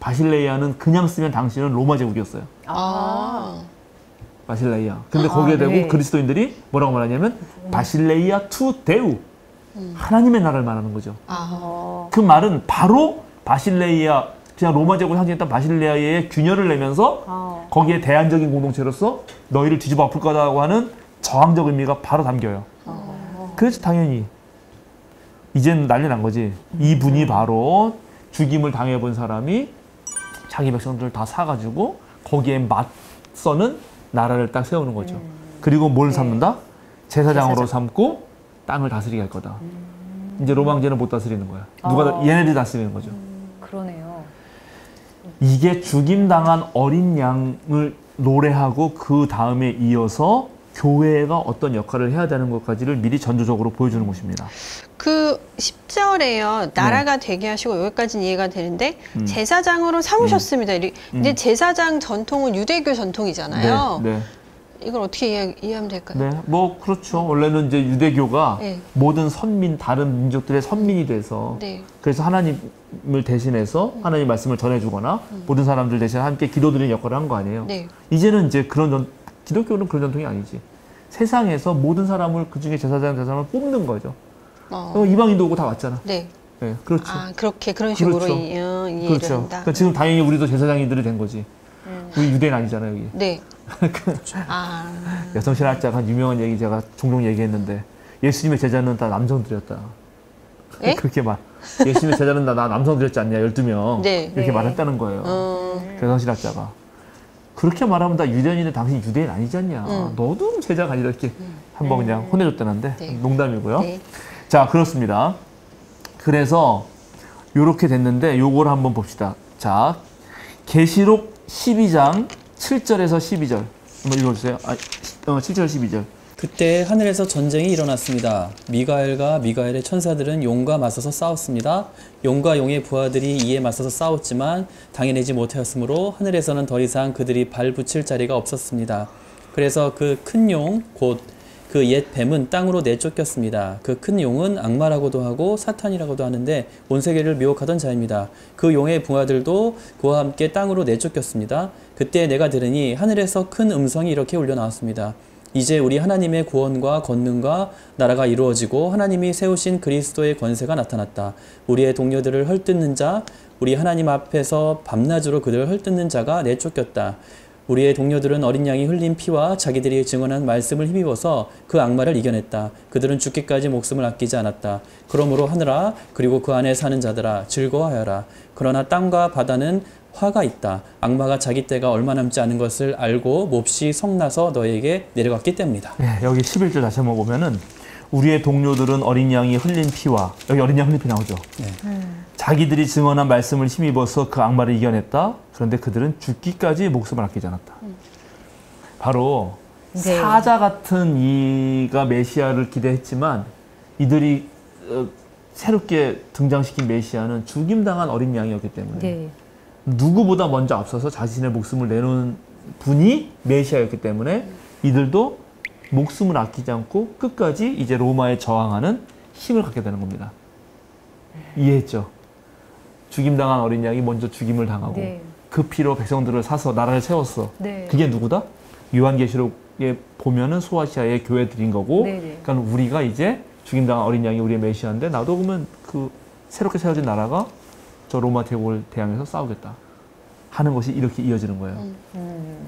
바실레이아는 그냥 쓰면 당신은 로마 제국이었어요. 아. 바실레이아. 근데 거기에 대고 네. 그리스도인들이 뭐라고 말하냐면 바실레이아 투 데우. 하나님의 나라를 말하는 거죠. 아. 그 말은 바로 바실레이아 그냥 로마 제국을 상징했던 바실레이아의 균열을 내면서 거기에 대안적인 공동체로서 너희를 뒤집어 엎을 거다라고 하는 저항적 의미가 바로 담겨요. 그래서 당연히 이젠 난리 난 거지. 이분이 바로 죽임을 당해본 사람이 자기 백성들을 다 사가지고 거기에 맞서는 나라를 딱 세우는 거죠. 그리고 뭘 삼는다? 제사장으로 삼고 땅을 다스리게 할 거다. 이제 로마 황제는 못 다스리는 거야. 얘네들이 다스리는 거죠. 그러네요. 이게 죽임당한 어린 양을 노래하고 그 다음에 이어서 교회가 어떤 역할을 해야 되는 것까지를 미리 전조적으로 보여주는 것입니다. 그 10절에요. 나라가 되게 하시고 여기까지는 이해가 되는데 제사장으로 삼으셨습니다. 근데 제사장 전통은 유대교 전통이잖아요. 네. 이걸 어떻게 이해하면 될까요? 네, 뭐 그렇죠. 원래는 이제 유대교가 네. 모든 선민, 다른 민족들의 선민이 돼서 네. 그래서 하나님을 대신해서 하나님 말씀을 전해주거나 모든 사람들 대신 함께 기도드리는 역할을 한 거 아니에요. 네. 이제는 이제 기독교는 그런 전통이 아니지. 세상에서 모든 사람을 그 중에 제사장을 뽑는 거죠. 이방인도 오고 다 왔잖아. 네. 네, 그렇죠. 아, 그런 식으로 그렇죠. 이해를 그렇죠. 한다. 그러니까 지금 다행히 우리도 제사장인들이 된 거지. 우리 유대인 아니잖아요, 여기. 네. 아. 여성신학자가 한 유명한 얘기 제가 종종 얘기했는데 예수님의 제자는 다 남성들이었다. 예? 그렇게 예수님의 제자는 다 남성들이었지 않냐, 12명. 네. 이렇게 네. 말했다는 거예요. 여성신학자가. 그렇게 말하면 다 유대인인데 당신 유대인 아니지 않냐. 너도 제자가 아니라 이렇게 한번 그냥 혼내줬다는데 네. 농담이고요. 네. 자, 그렇습니다. 그래서 요렇게 됐는데 요걸 한번 봅시다. 자, 계시록 12장 7절에서 12절 한번 읽어주세요. 7절 12절. 그때 하늘에서 전쟁이 일어났습니다. 미가엘과 미가엘의 천사들은 용과 맞서서 싸웠습니다. 용과 용의 부하들이 이에 맞서서 싸웠지만 당해내지 못하였으므로 하늘에서는 더 이상 그들이 발 붙일 자리가 없었습니다. 그래서 그 큰 용, 곧 그 옛 뱀은 땅으로 내쫓겼습니다. 그 큰 용은 악마라고도 하고 사탄이라고도 하는데 온 세계를 미혹하던 자입니다. 그 용의 부하들도 그와 함께 땅으로 내쫓겼습니다. 그때 내가 들으니 하늘에서 큰 음성이 이렇게 울려 나왔습니다. 이제 우리 하나님의 구원과 권능과 나라가 이루어지고 하나님이 세우신 그리스도의 권세가 나타났다. 우리의 동료들을 헐뜯는 자, 우리 하나님 앞에서 밤낮으로 그들을 헐뜯는 자가 내쫓겼다. 우리의 동료들은 어린 양이 흘린 피와 자기들이 증언한 말씀을 힘입어서 그 악마를 이겨냈다. 그들은 죽기까지 목숨을 아끼지 않았다. 그러므로 하늘아 그리고 그 안에 사는 자들아 즐거워하여라. 그러나 땅과 바다는 화가 있다. 악마가 자기 때가 얼마 남지 않은 것을 알고 몹시 성나서 너에게 내려갔기 때문이다. 네, 여기 11절 다시 한번 보면은 우리의 동료들은 어린 양이 흘린 피와, 여기 어린 양 흘린 피 나오죠. 자기들이 증언한 말씀을 힘입어서 그 악마를 이겨냈다. 그런데 그들은 죽기까지 목숨을 아끼지 않았다. 바로 네. 사자 같은 이가 메시아를 기대했지만 이들이 새롭게 등장시킨 메시아는 죽임당한 어린 양이었기 때문에 네. 누구보다 먼저 앞서서 자신의 목숨을 내놓은 분이 메시아였기 때문에 이들도 목숨을 아끼지 않고 끝까지 이제 로마에 저항하는 힘을 갖게 되는 겁니다. 이해했죠? 죽임당한 어린 양이 먼저 죽임을 당하고 네. 그 피로 백성들을 사서 나라를 세웠어. 네. 그게 누구다? 요한계시록에 보면은 소아시아의 교회들인 거고, 네, 네. 그러니까 우리가 이제 죽임당한 어린 양이 우리의 메시아인데 나도 그러면 그 새롭게 세워진 나라가 저 로마 제국을 대항해서 싸우겠다 하는 것이 이렇게 이어지는 거예요.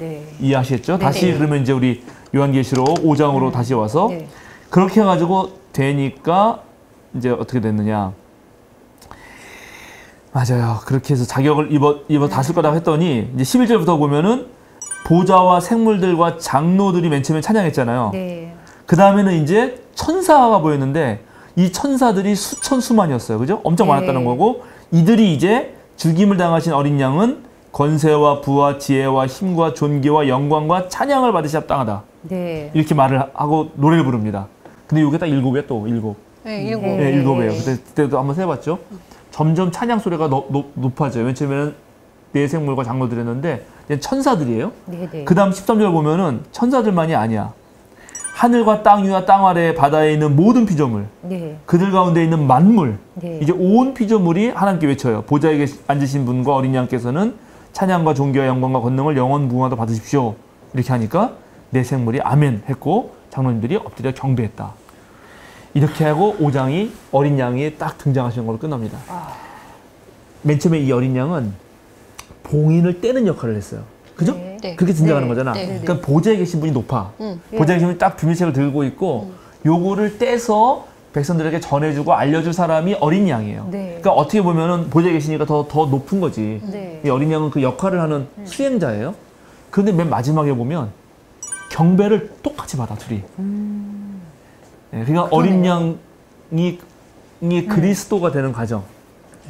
네. 이해하시겠죠? 네, 다시 네. 그러면 이제 우리 요한계시록 5장으로 다시 와서 네. 그렇게 해가지고 되니까 이제 어떻게 됐느냐? 맞아요. 그렇게 해서 자격을 입어 다 쓸 거라고 했더니 이제 11절부터 보면은 보좌와 생물들과 장로들이 맨 처음에 찬양했잖아요. 네. 그 다음에는 이제 천사가 보였는데 이 천사들이 수천 수만이었어요. 그죠? 엄청 네. 많았다는 거고 이들이 이제 죽임을 당하신 어린 양은 권세와 부와 지혜와 힘과 존귀와 영광과 찬양을 받으시 합당하다. 네. 이렇게 말을 하고 노래를 부릅니다. 근데 이게 딱 일곱이야 또 일곱. 네, 일곱. 네. 네, 일곱이에요. 그때도 한번 세봤죠. 점점 찬양 소리가 높아져요. 맨 처음에는 네 생물과 장로들이었는데 이제 천사들이에요. 네. 네. 그 다음 13절 보면은 천사들만이 아니야. 하늘과 땅 위와 땅 아래 바다에 있는 모든 피조물, 네. 그들 가운데 있는 만물, 네. 이제 온 피조물이 하나님께 외쳐요. 보좌에 앉으신 분과 어린 양께서는 찬양과 존귀와 영광과 권능을 영원 무궁하다 받으십시오. 이렇게 하니까 네 생물이 아멘 했고 장로님들이 엎드려 경배했다. 이렇게 하고 5장이 어린 양이 딱 등장하시는 걸로 끝납니다. 맨 처음에 이 어린 양은 봉인을 떼는 역할을 했어요. 그죠? 네. 네. 그렇게 등장하는 네. 거잖아. 네. 그러니까 보좌에 계신 분이 높아. 보좌에 계신 분이 딱 비밀책을 들고 있고 요거를 떼서 백성들에게 전해주고 알려줄 사람이 어린 양이에요. 네. 그러니까 어떻게 보면은 보좌에 계시니까 더 높은 거지. 네. 이 어린 양은 그 역할을 하는 수행자예요. 그런데 맨 마지막에 보면 경배를 똑같이 받아 둘이. 네, 그러니까 어린 양이 그리스도가 되는 과정.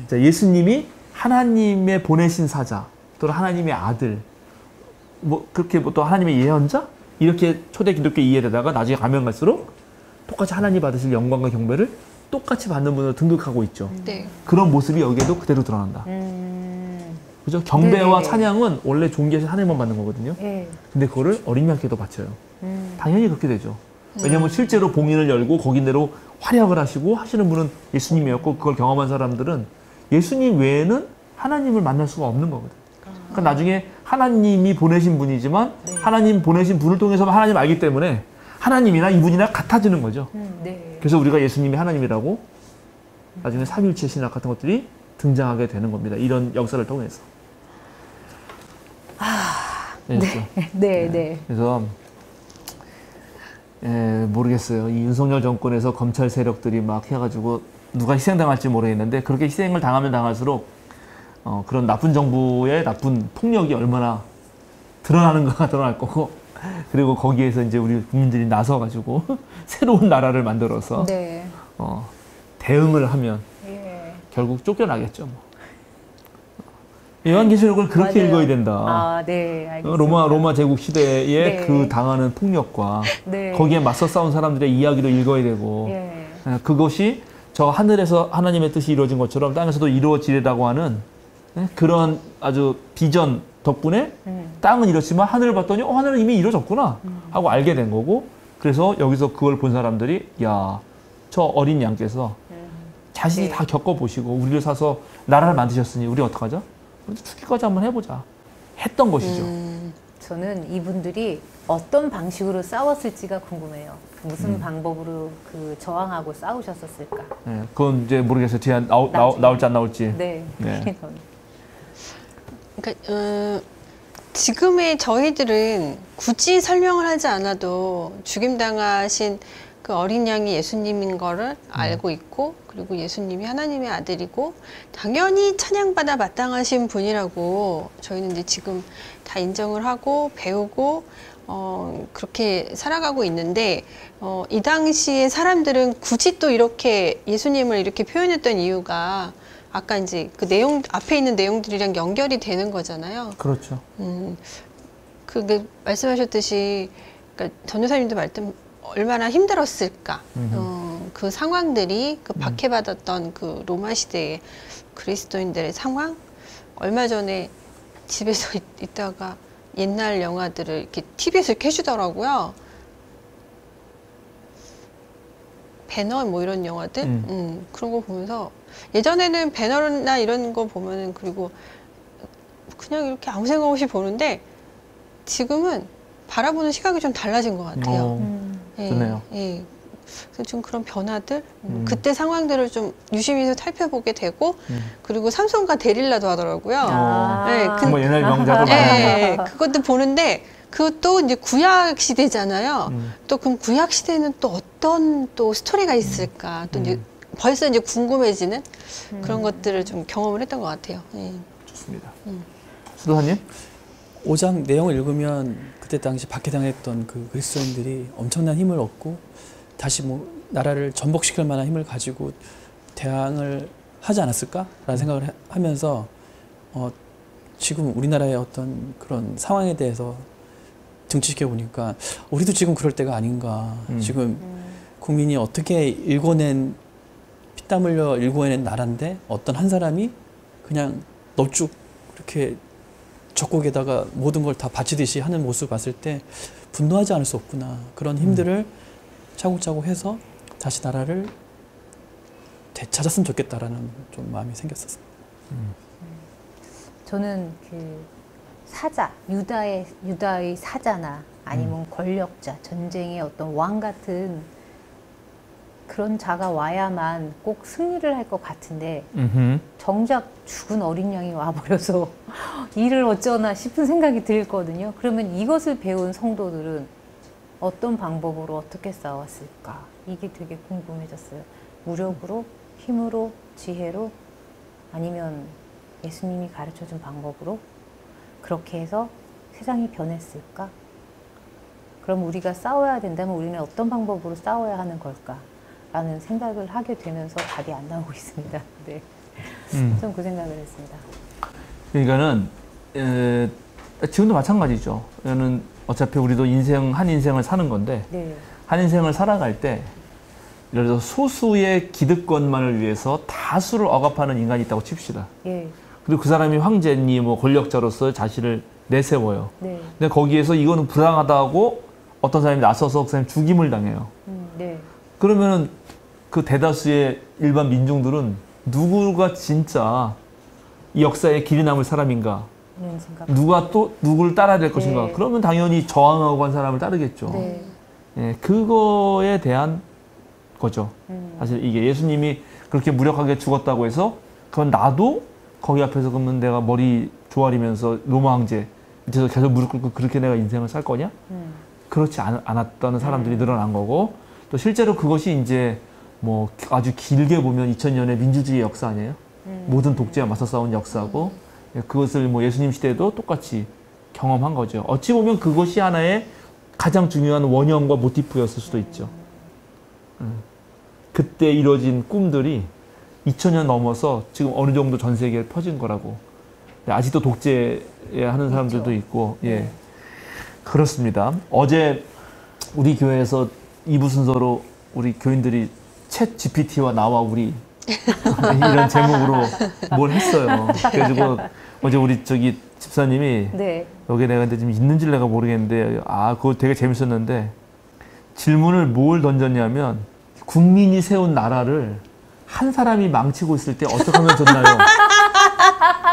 자, 예수님이 하나님의 보내신 사자, 또는 하나님의 아들, 뭐 그렇게 뭐 또 하나님의 예언자 이렇게 초대 기독교 이해되다가 나중에 가면 갈수록 똑같이 하나님 받으실 영광과 경배를 똑같이 받는 분으로 등극하고 있죠. 네. 그런 모습이 여기에도 그대로 드러난다. 그죠? 경배와 네. 찬양은 원래 존귀하신 하나님만 받는 거거든요. 네. 근데 그거를 어린 양께도 바쳐요. 당연히 그렇게 되죠. 왜냐하면 실제로 봉인을 열고 거기대로 활약을 하시고 하시는 분은 예수님이었고 그걸 경험한 사람들은 예수님 외에는 하나님을 만날 수가 없는 거거든. 그러니까 나중에 하나님이 보내신 분이지만 하나님 보내신 분을 통해서만 하나님 알기 때문에 하나님이나 이분이나 같아지는 거죠. 네. 그래서 우리가 예수님이 하나님이라고 나중에 삼위일체 신학 같은 것들이 등장하게 되는 겁니다. 이런 역사를 통해서. 네. 네. 네. 그래서 모르겠어요. 이 윤석열 정권에서 검찰 세력들이 막 해가지고 누가 희생당할지 모르겠는데 그렇게 희생을 당하면 당할수록 그런 나쁜 정부의 나쁜 폭력이 얼마나 드러나는가가 드러날 거고 그리고 거기에서 이제 우리 국민들이 나서가지고 새로운 나라를 만들어서 네. 대응을 하면 예. 결국 쫓겨나겠죠. 뭐. 요한계시록을 그렇게 맞아요. 읽어야 된다. 아, 네. 알겠습니다. 로마 제국 시대에 네. 그 당하는 폭력과 네. 거기에 맞서 싸운 사람들의 이야기도 읽어야 되고 예. 그것이 저 하늘에서 하나님의 뜻이 이루어진 것처럼 땅에서도 이루어지리라고 하는 그런 아주 비전 덕분에 땅은 이렇지만 하늘을 봤더니 하늘은 이미 이루어졌구나 하고 알게 된 거고 그래서 여기서 그걸 본 사람들이 야, 저 어린 양께서 자신이 네. 다 겪어보시고 우리를 사서 나라를 만드셨으니 우리 어떡하죠? 우리 죽기까지 한번 해보자 했던 것이죠. 저는 이분들이 어떤 방식으로 싸웠을지가 궁금해요. 무슨 방법으로 그 저항하고 싸우셨었을까? 네, 그건 이제 모르겠어요. 뒤에 나중에. 나올지 안 나올지. 네. 네. 그게 저는. 그러니까 지금의 저희들은 굳이 설명을 하지 않아도 죽임당하신 그 어린 양이 예수님인 거를 알고 있고, 그리고 예수님이 하나님의 아들이고 당연히 찬양받아 마땅하신 분이라고 저희는 이제 지금 다 인정을 하고 배우고 그렇게 살아가고 있는데, 이 당시에 사람들은 굳이 또 이렇게 예수님을 이렇게 표현했던 이유가 아까 이제 그 내용 앞에 있는 내용들이랑 연결이 되는 거잖아요. 그렇죠. 그게 말씀하셨듯이, 그러니까 전도사님도 얼마나 힘들었을까. 그 상황들이 그 박해받았던 그 로마 시대의 그리스도인들의 상황. 얼마 전에 집에서 있다가 옛날 영화들을 이렇게 TV에서 이렇게 해주더라고요. 배너 뭐 이런 영화들. 그런 거 보면서 예전에는 배너나 이런 거 보면은 그리고 그냥 이렇게 아무 생각 없이 보는데 지금은 바라보는 시각이 좀 달라진 것 같아요. 좋네요. 예. 그래서 좀 그런 변화들, 그때 상황들을 좀 유심히 살펴보게 되고, 그리고 삼손과 데릴라도 하더라고요. 아. 네, 정말 옛날 명작을 많이 예, 그것도 보는데, 그것도 이제 구약 시대잖아요. 또 그럼 구약 시대는 또 어떤 또 스토리가 있을까? 또 이제 벌써 이제 궁금해지는 그런 것들을 좀 경험을 했던 것 같아요. 예. 좋습니다. 수도사님? 5장 내용을 읽으면 그때 당시 박해당했던 그 그리스도인들이 엄청난 힘을 얻고 다시 뭐 나라를 전복시킬 만한 힘을 가지고 대항을 하지 않았을까라는 생각을 하면서 지금 우리나라의 어떤 그런 상황에 대해서 등치시켜 보니까 우리도 지금 그럴 때가 아닌가. 지금 국민이 어떻게 피땀 흘려 일궈낸 나라인데 어떤 한 사람이 그냥 넙죽 이렇게 적국에다가 모든 걸 다 바치듯이 하는 모습을 봤을 때 분노하지 않을 수 없구나. 그런 힘들을 차곡차곡 해서 다시 나라를 되찾았으면 좋겠다라는 좀 마음이 생겼었습니다. 저는 그 사자, 유다의 사자나 아니면 권력자, 전쟁의 어떤 왕 같은 그런 자가 와야만 꼭 승리를 할 것 같은데 정작 죽은 어린 양이 와버려서 이를 어쩌나 싶은 생각이 들거든요. 그러면 이것을 배운 성도들은 어떤 방법으로 어떻게 싸웠을까? 이게 되게 궁금해졌어요. 무력으로, 힘으로, 지혜로, 아니면 예수님이 가르쳐준 방법으로 그렇게 해서 세상이 변했을까? 그럼 우리가 싸워야 된다면 우리는 어떤 방법으로 싸워야 하는 걸까? 라는 생각을 하게 되면서 답이 안 나오고 있습니다. 네. 좀 그 생각을 했습니다. 그러니까는 지금도 마찬가지죠. 저는 어차피 우리도 한 인생을 사는 건데 네. 한 인생을 살아갈 때 예를 들어서 소수의 기득권만을 위해서 다수를 억압하는 인간이 있다고 칩시다. 예. 그리고 그 사람이 황제니 뭐 권력자로서 자신을 내세워요. 네. 근데 거기에서 이거는 부당하다고 어떤 사람이 나서서 그 사람이 죽임을 당해요. 네. 그러면은 그 대다수의 일반 민중들은 누구가 진짜 이 역사에 길이 남을 사람인가? 이런 생각. 누가 또 누구를 따라야 될 네. 것인가? 그러면 당연히 저항하고 한 사람을 따르겠죠. 네. 예, 그거에 대한 거죠. 사실 이게 예수님이 그렇게 무력하게 죽었다고 해서 그건 나도 거기 앞에서 그러면 내가 머리 조아리면서 로마 황제 밑에서 계속 무릎 꿇고 그렇게 내가 인생을 살 거냐? 그렇지 않았다는 사람들이 늘어난 거고, 또 실제로 그것이 이제 뭐 아주 길게 보면 2000년의 민주주의 역사 아니에요? 모든 독재와 맞서 싸운 역사고, 그것을 뭐 예수님 시대에도 똑같이 경험한 거죠. 어찌 보면 그것이 하나의 가장 중요한 원형과 모티프였을 수도 있죠. 그때 이루어진 꿈들이 2000년 넘어서 지금 어느 정도 전 세계에 퍼진 거라고. 아직도 독재하는 사람들도 그렇죠. 있고, 예. 그렇습니다. 어제 우리 교회에서 2부 순서로 우리 교인들이 챗 GPT와 나와 우리 이런 제목으로 뭘 했어요. 그래가지고 어제 우리 집사님이 네. 여기 내가 근데 지금 있는지 내가 모르겠는데 그거 되게 재밌었는데 질문을 뭘 던졌냐면 국민이 세운 나라를 한 사람이 망치고 있을 때 어떻게 하면 좋나요?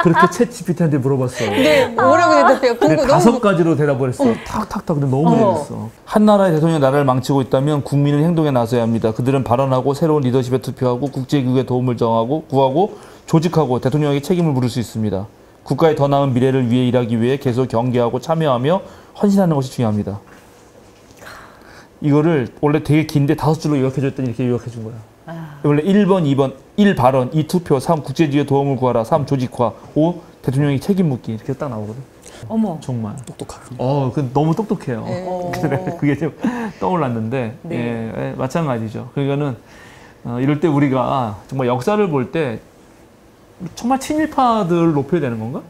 그렇게 챗 GPT한테 물어봤어요. 네, 뭐라고 대답해요? 근데 궁금 다섯 너무 가지로 대답을 했어. 탁탁탁. 근데 너무 재밌어. 한 나라의 대통령이 나라를 망치고 있다면 국민은 행동에 나서야 합니다. 그들은 발언하고 새로운 리더십에 투표하고 국제기구의 도움을 구하고 조직하고 대통령에게 책임을 물을 수 있습니다. 국가의 더 나은 미래를 위해 일하기 위해 계속 경계하고 참여하며 헌신하는 것이 중요합니다. 이거를 원래 되게 긴데 5줄로 요약해줬더니 이렇게 요약해준 거야. 원래 1번, 2번, 1 발언, 2 투표, 3 국제지의 도움을 구하라, 3 조직화, 5 대통령이 책임 묻기 이렇게 딱 나오거든. 어머. 정말. 똑똑하군요. 그 너무 똑똑해요. 그래, 그게 좀 떠올랐는데, 네. 예, 마찬가지죠. 그러니까는 이럴 때 우리가 정말 역사를 볼 때 정말 친일파들을 높여야 되는 건가?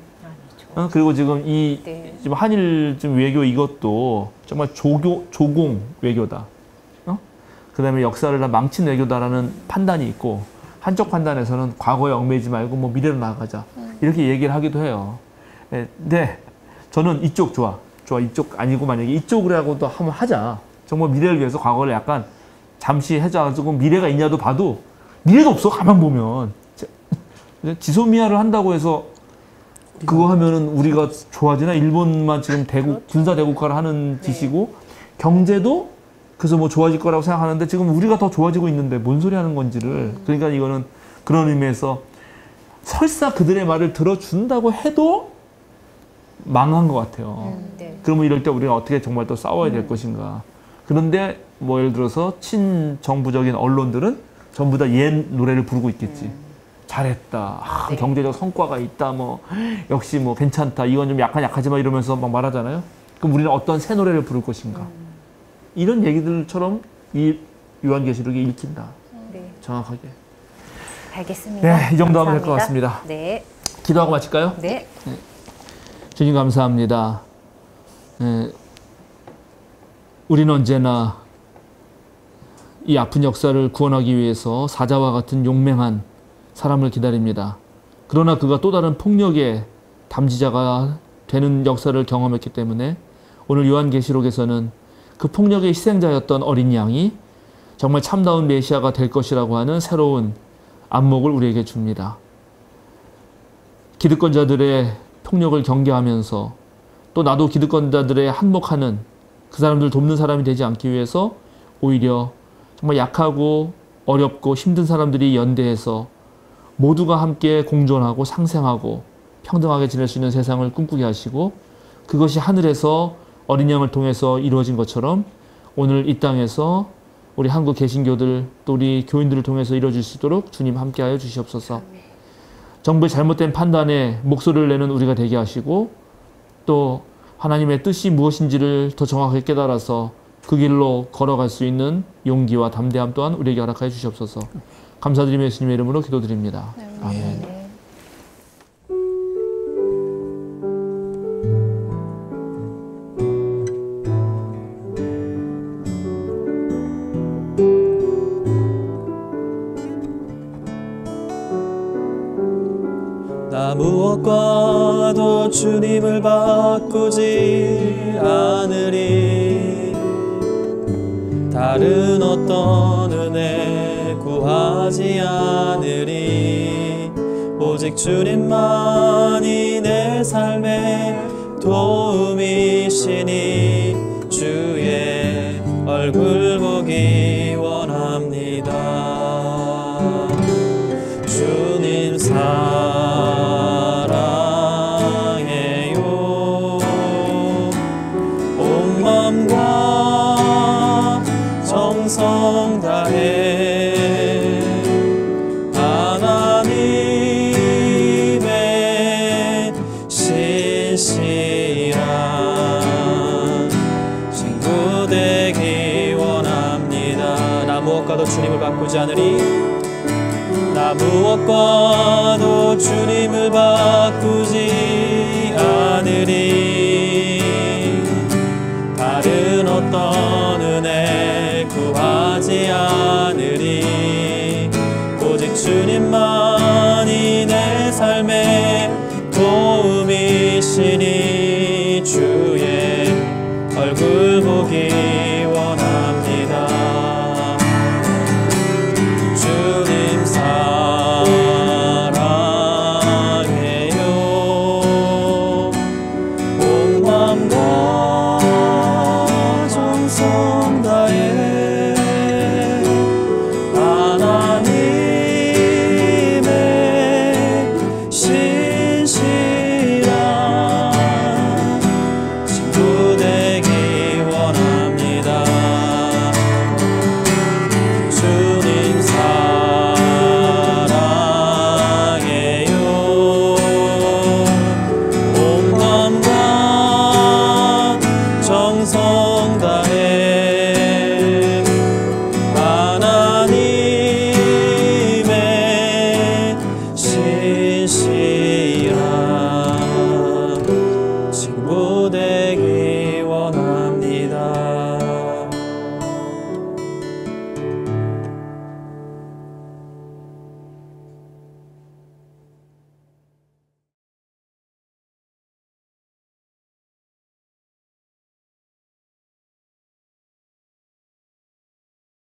그리고 지금 네. 지금 한일 지금 외교 이것도 정말 조공 외교다. 그 다음에 역사를 다 망친 외교다라는 판단이 있고, 한쪽 판단에서는 과거에 얽매이지 말고 뭐 미래로 나아가자. 이렇게 얘기를 하기도 해요. 근데 저는 이쪽 좋아. 이쪽 아니고 만약에 이쪽으로 하고도 한번 하자. 정말 미래를 위해서 과거를 약간 잠시 해줘가지고 미래가 있냐도 봐도 미래도 없어. 가만 보면. 지소미아를 한다고 해서 그거 하면은 우리가 좋아지나? 일본만 지금 군사 대국화를 하는 짓이고, 경제도 그래서 뭐 좋아질 거라고 생각하는데 지금 우리가 더 좋아지고 있는데 뭔 소리 하는 건지를. 그러니까 이거는 그런 의미에서 설사 그들의 말을 들어준다고 해도 망한 것 같아요. 네. 그러면 이럴 때 우리가 어떻게 정말 또 싸워야 될 것인가. 그런데 뭐 예를 들어서 친정부적인 언론들은 전부 다 옛 노래를 부르고 있겠지. 잘했다. 네. 경제적 성과가 있다. 뭐 역시 뭐 괜찮다. 이건 좀 약하지만 이러면서 막 말하잖아요. 그럼 우리는 어떤 새 노래를 부를 것인가. 이런 얘기들처럼 이 요한계시록이 읽힌다. 네. 정확하게. 알겠습니다. 네, 이 정도 하면 될 것 감사합니다. 같습니다. 네. 기도하고 마칠까요? 네. 주님 감사합니다. 우리는 언제나 이 아픈 역사를 구원하기 위해서 사자와 같은 용맹한 사람을 기다립니다. 그러나 그가 또 다른 폭력의 담지자가 되는 역사를 경험했기 때문에 오늘 요한계시록에서는 그 폭력의 희생자였던 어린 양이 정말 참다운 메시아가 될 것이라고 하는 새로운 안목을 우리에게 줍니다. 기득권자들의 폭력을 경계하면서 또 나도 기득권자들의 한몫하는 그 사람들 돕는 사람이 되지 않기 위해서 오히려 정말 약하고 어렵고 힘든 사람들이 연대해서 모두가 함께 공존하고 상생하고 평등하게 지낼 수 있는 세상을 꿈꾸게 하시고, 그것이 하늘에서 어린 양을 통해서 이루어진 것처럼 오늘 이 땅에서 우리 한국 개신교들 또 우리 교인들을 통해서 이루어질 수 있도록 주님 함께하여 주시옵소서. 정부의 잘못된 판단에 목소리를 내는 우리가 되게 하시고, 또 하나님의 뜻이 무엇인지를 더 정확하게 깨달아서 그 길로 걸어갈 수 있는 용기와 담대함 또한 우리에게 허락하여 주시옵소서. 감사드리며 예수님의 이름으로 기도드립니다. 아멘. 나 무엇과도 주님을 바꾸지 않으리. 다른 어떤 은혜 구하지 않으리. 오직 주님만이 내 삶의 도움이시니 주의 얼굴 보기 원합니다. 주님 사랑해요. 온 마음과 정성 다해 하나님의 신실한 친구 되기 원합니다. 나 무엇과도 주님을 바꾸지 않으리. 나 무엇과도 주님을 바꾸지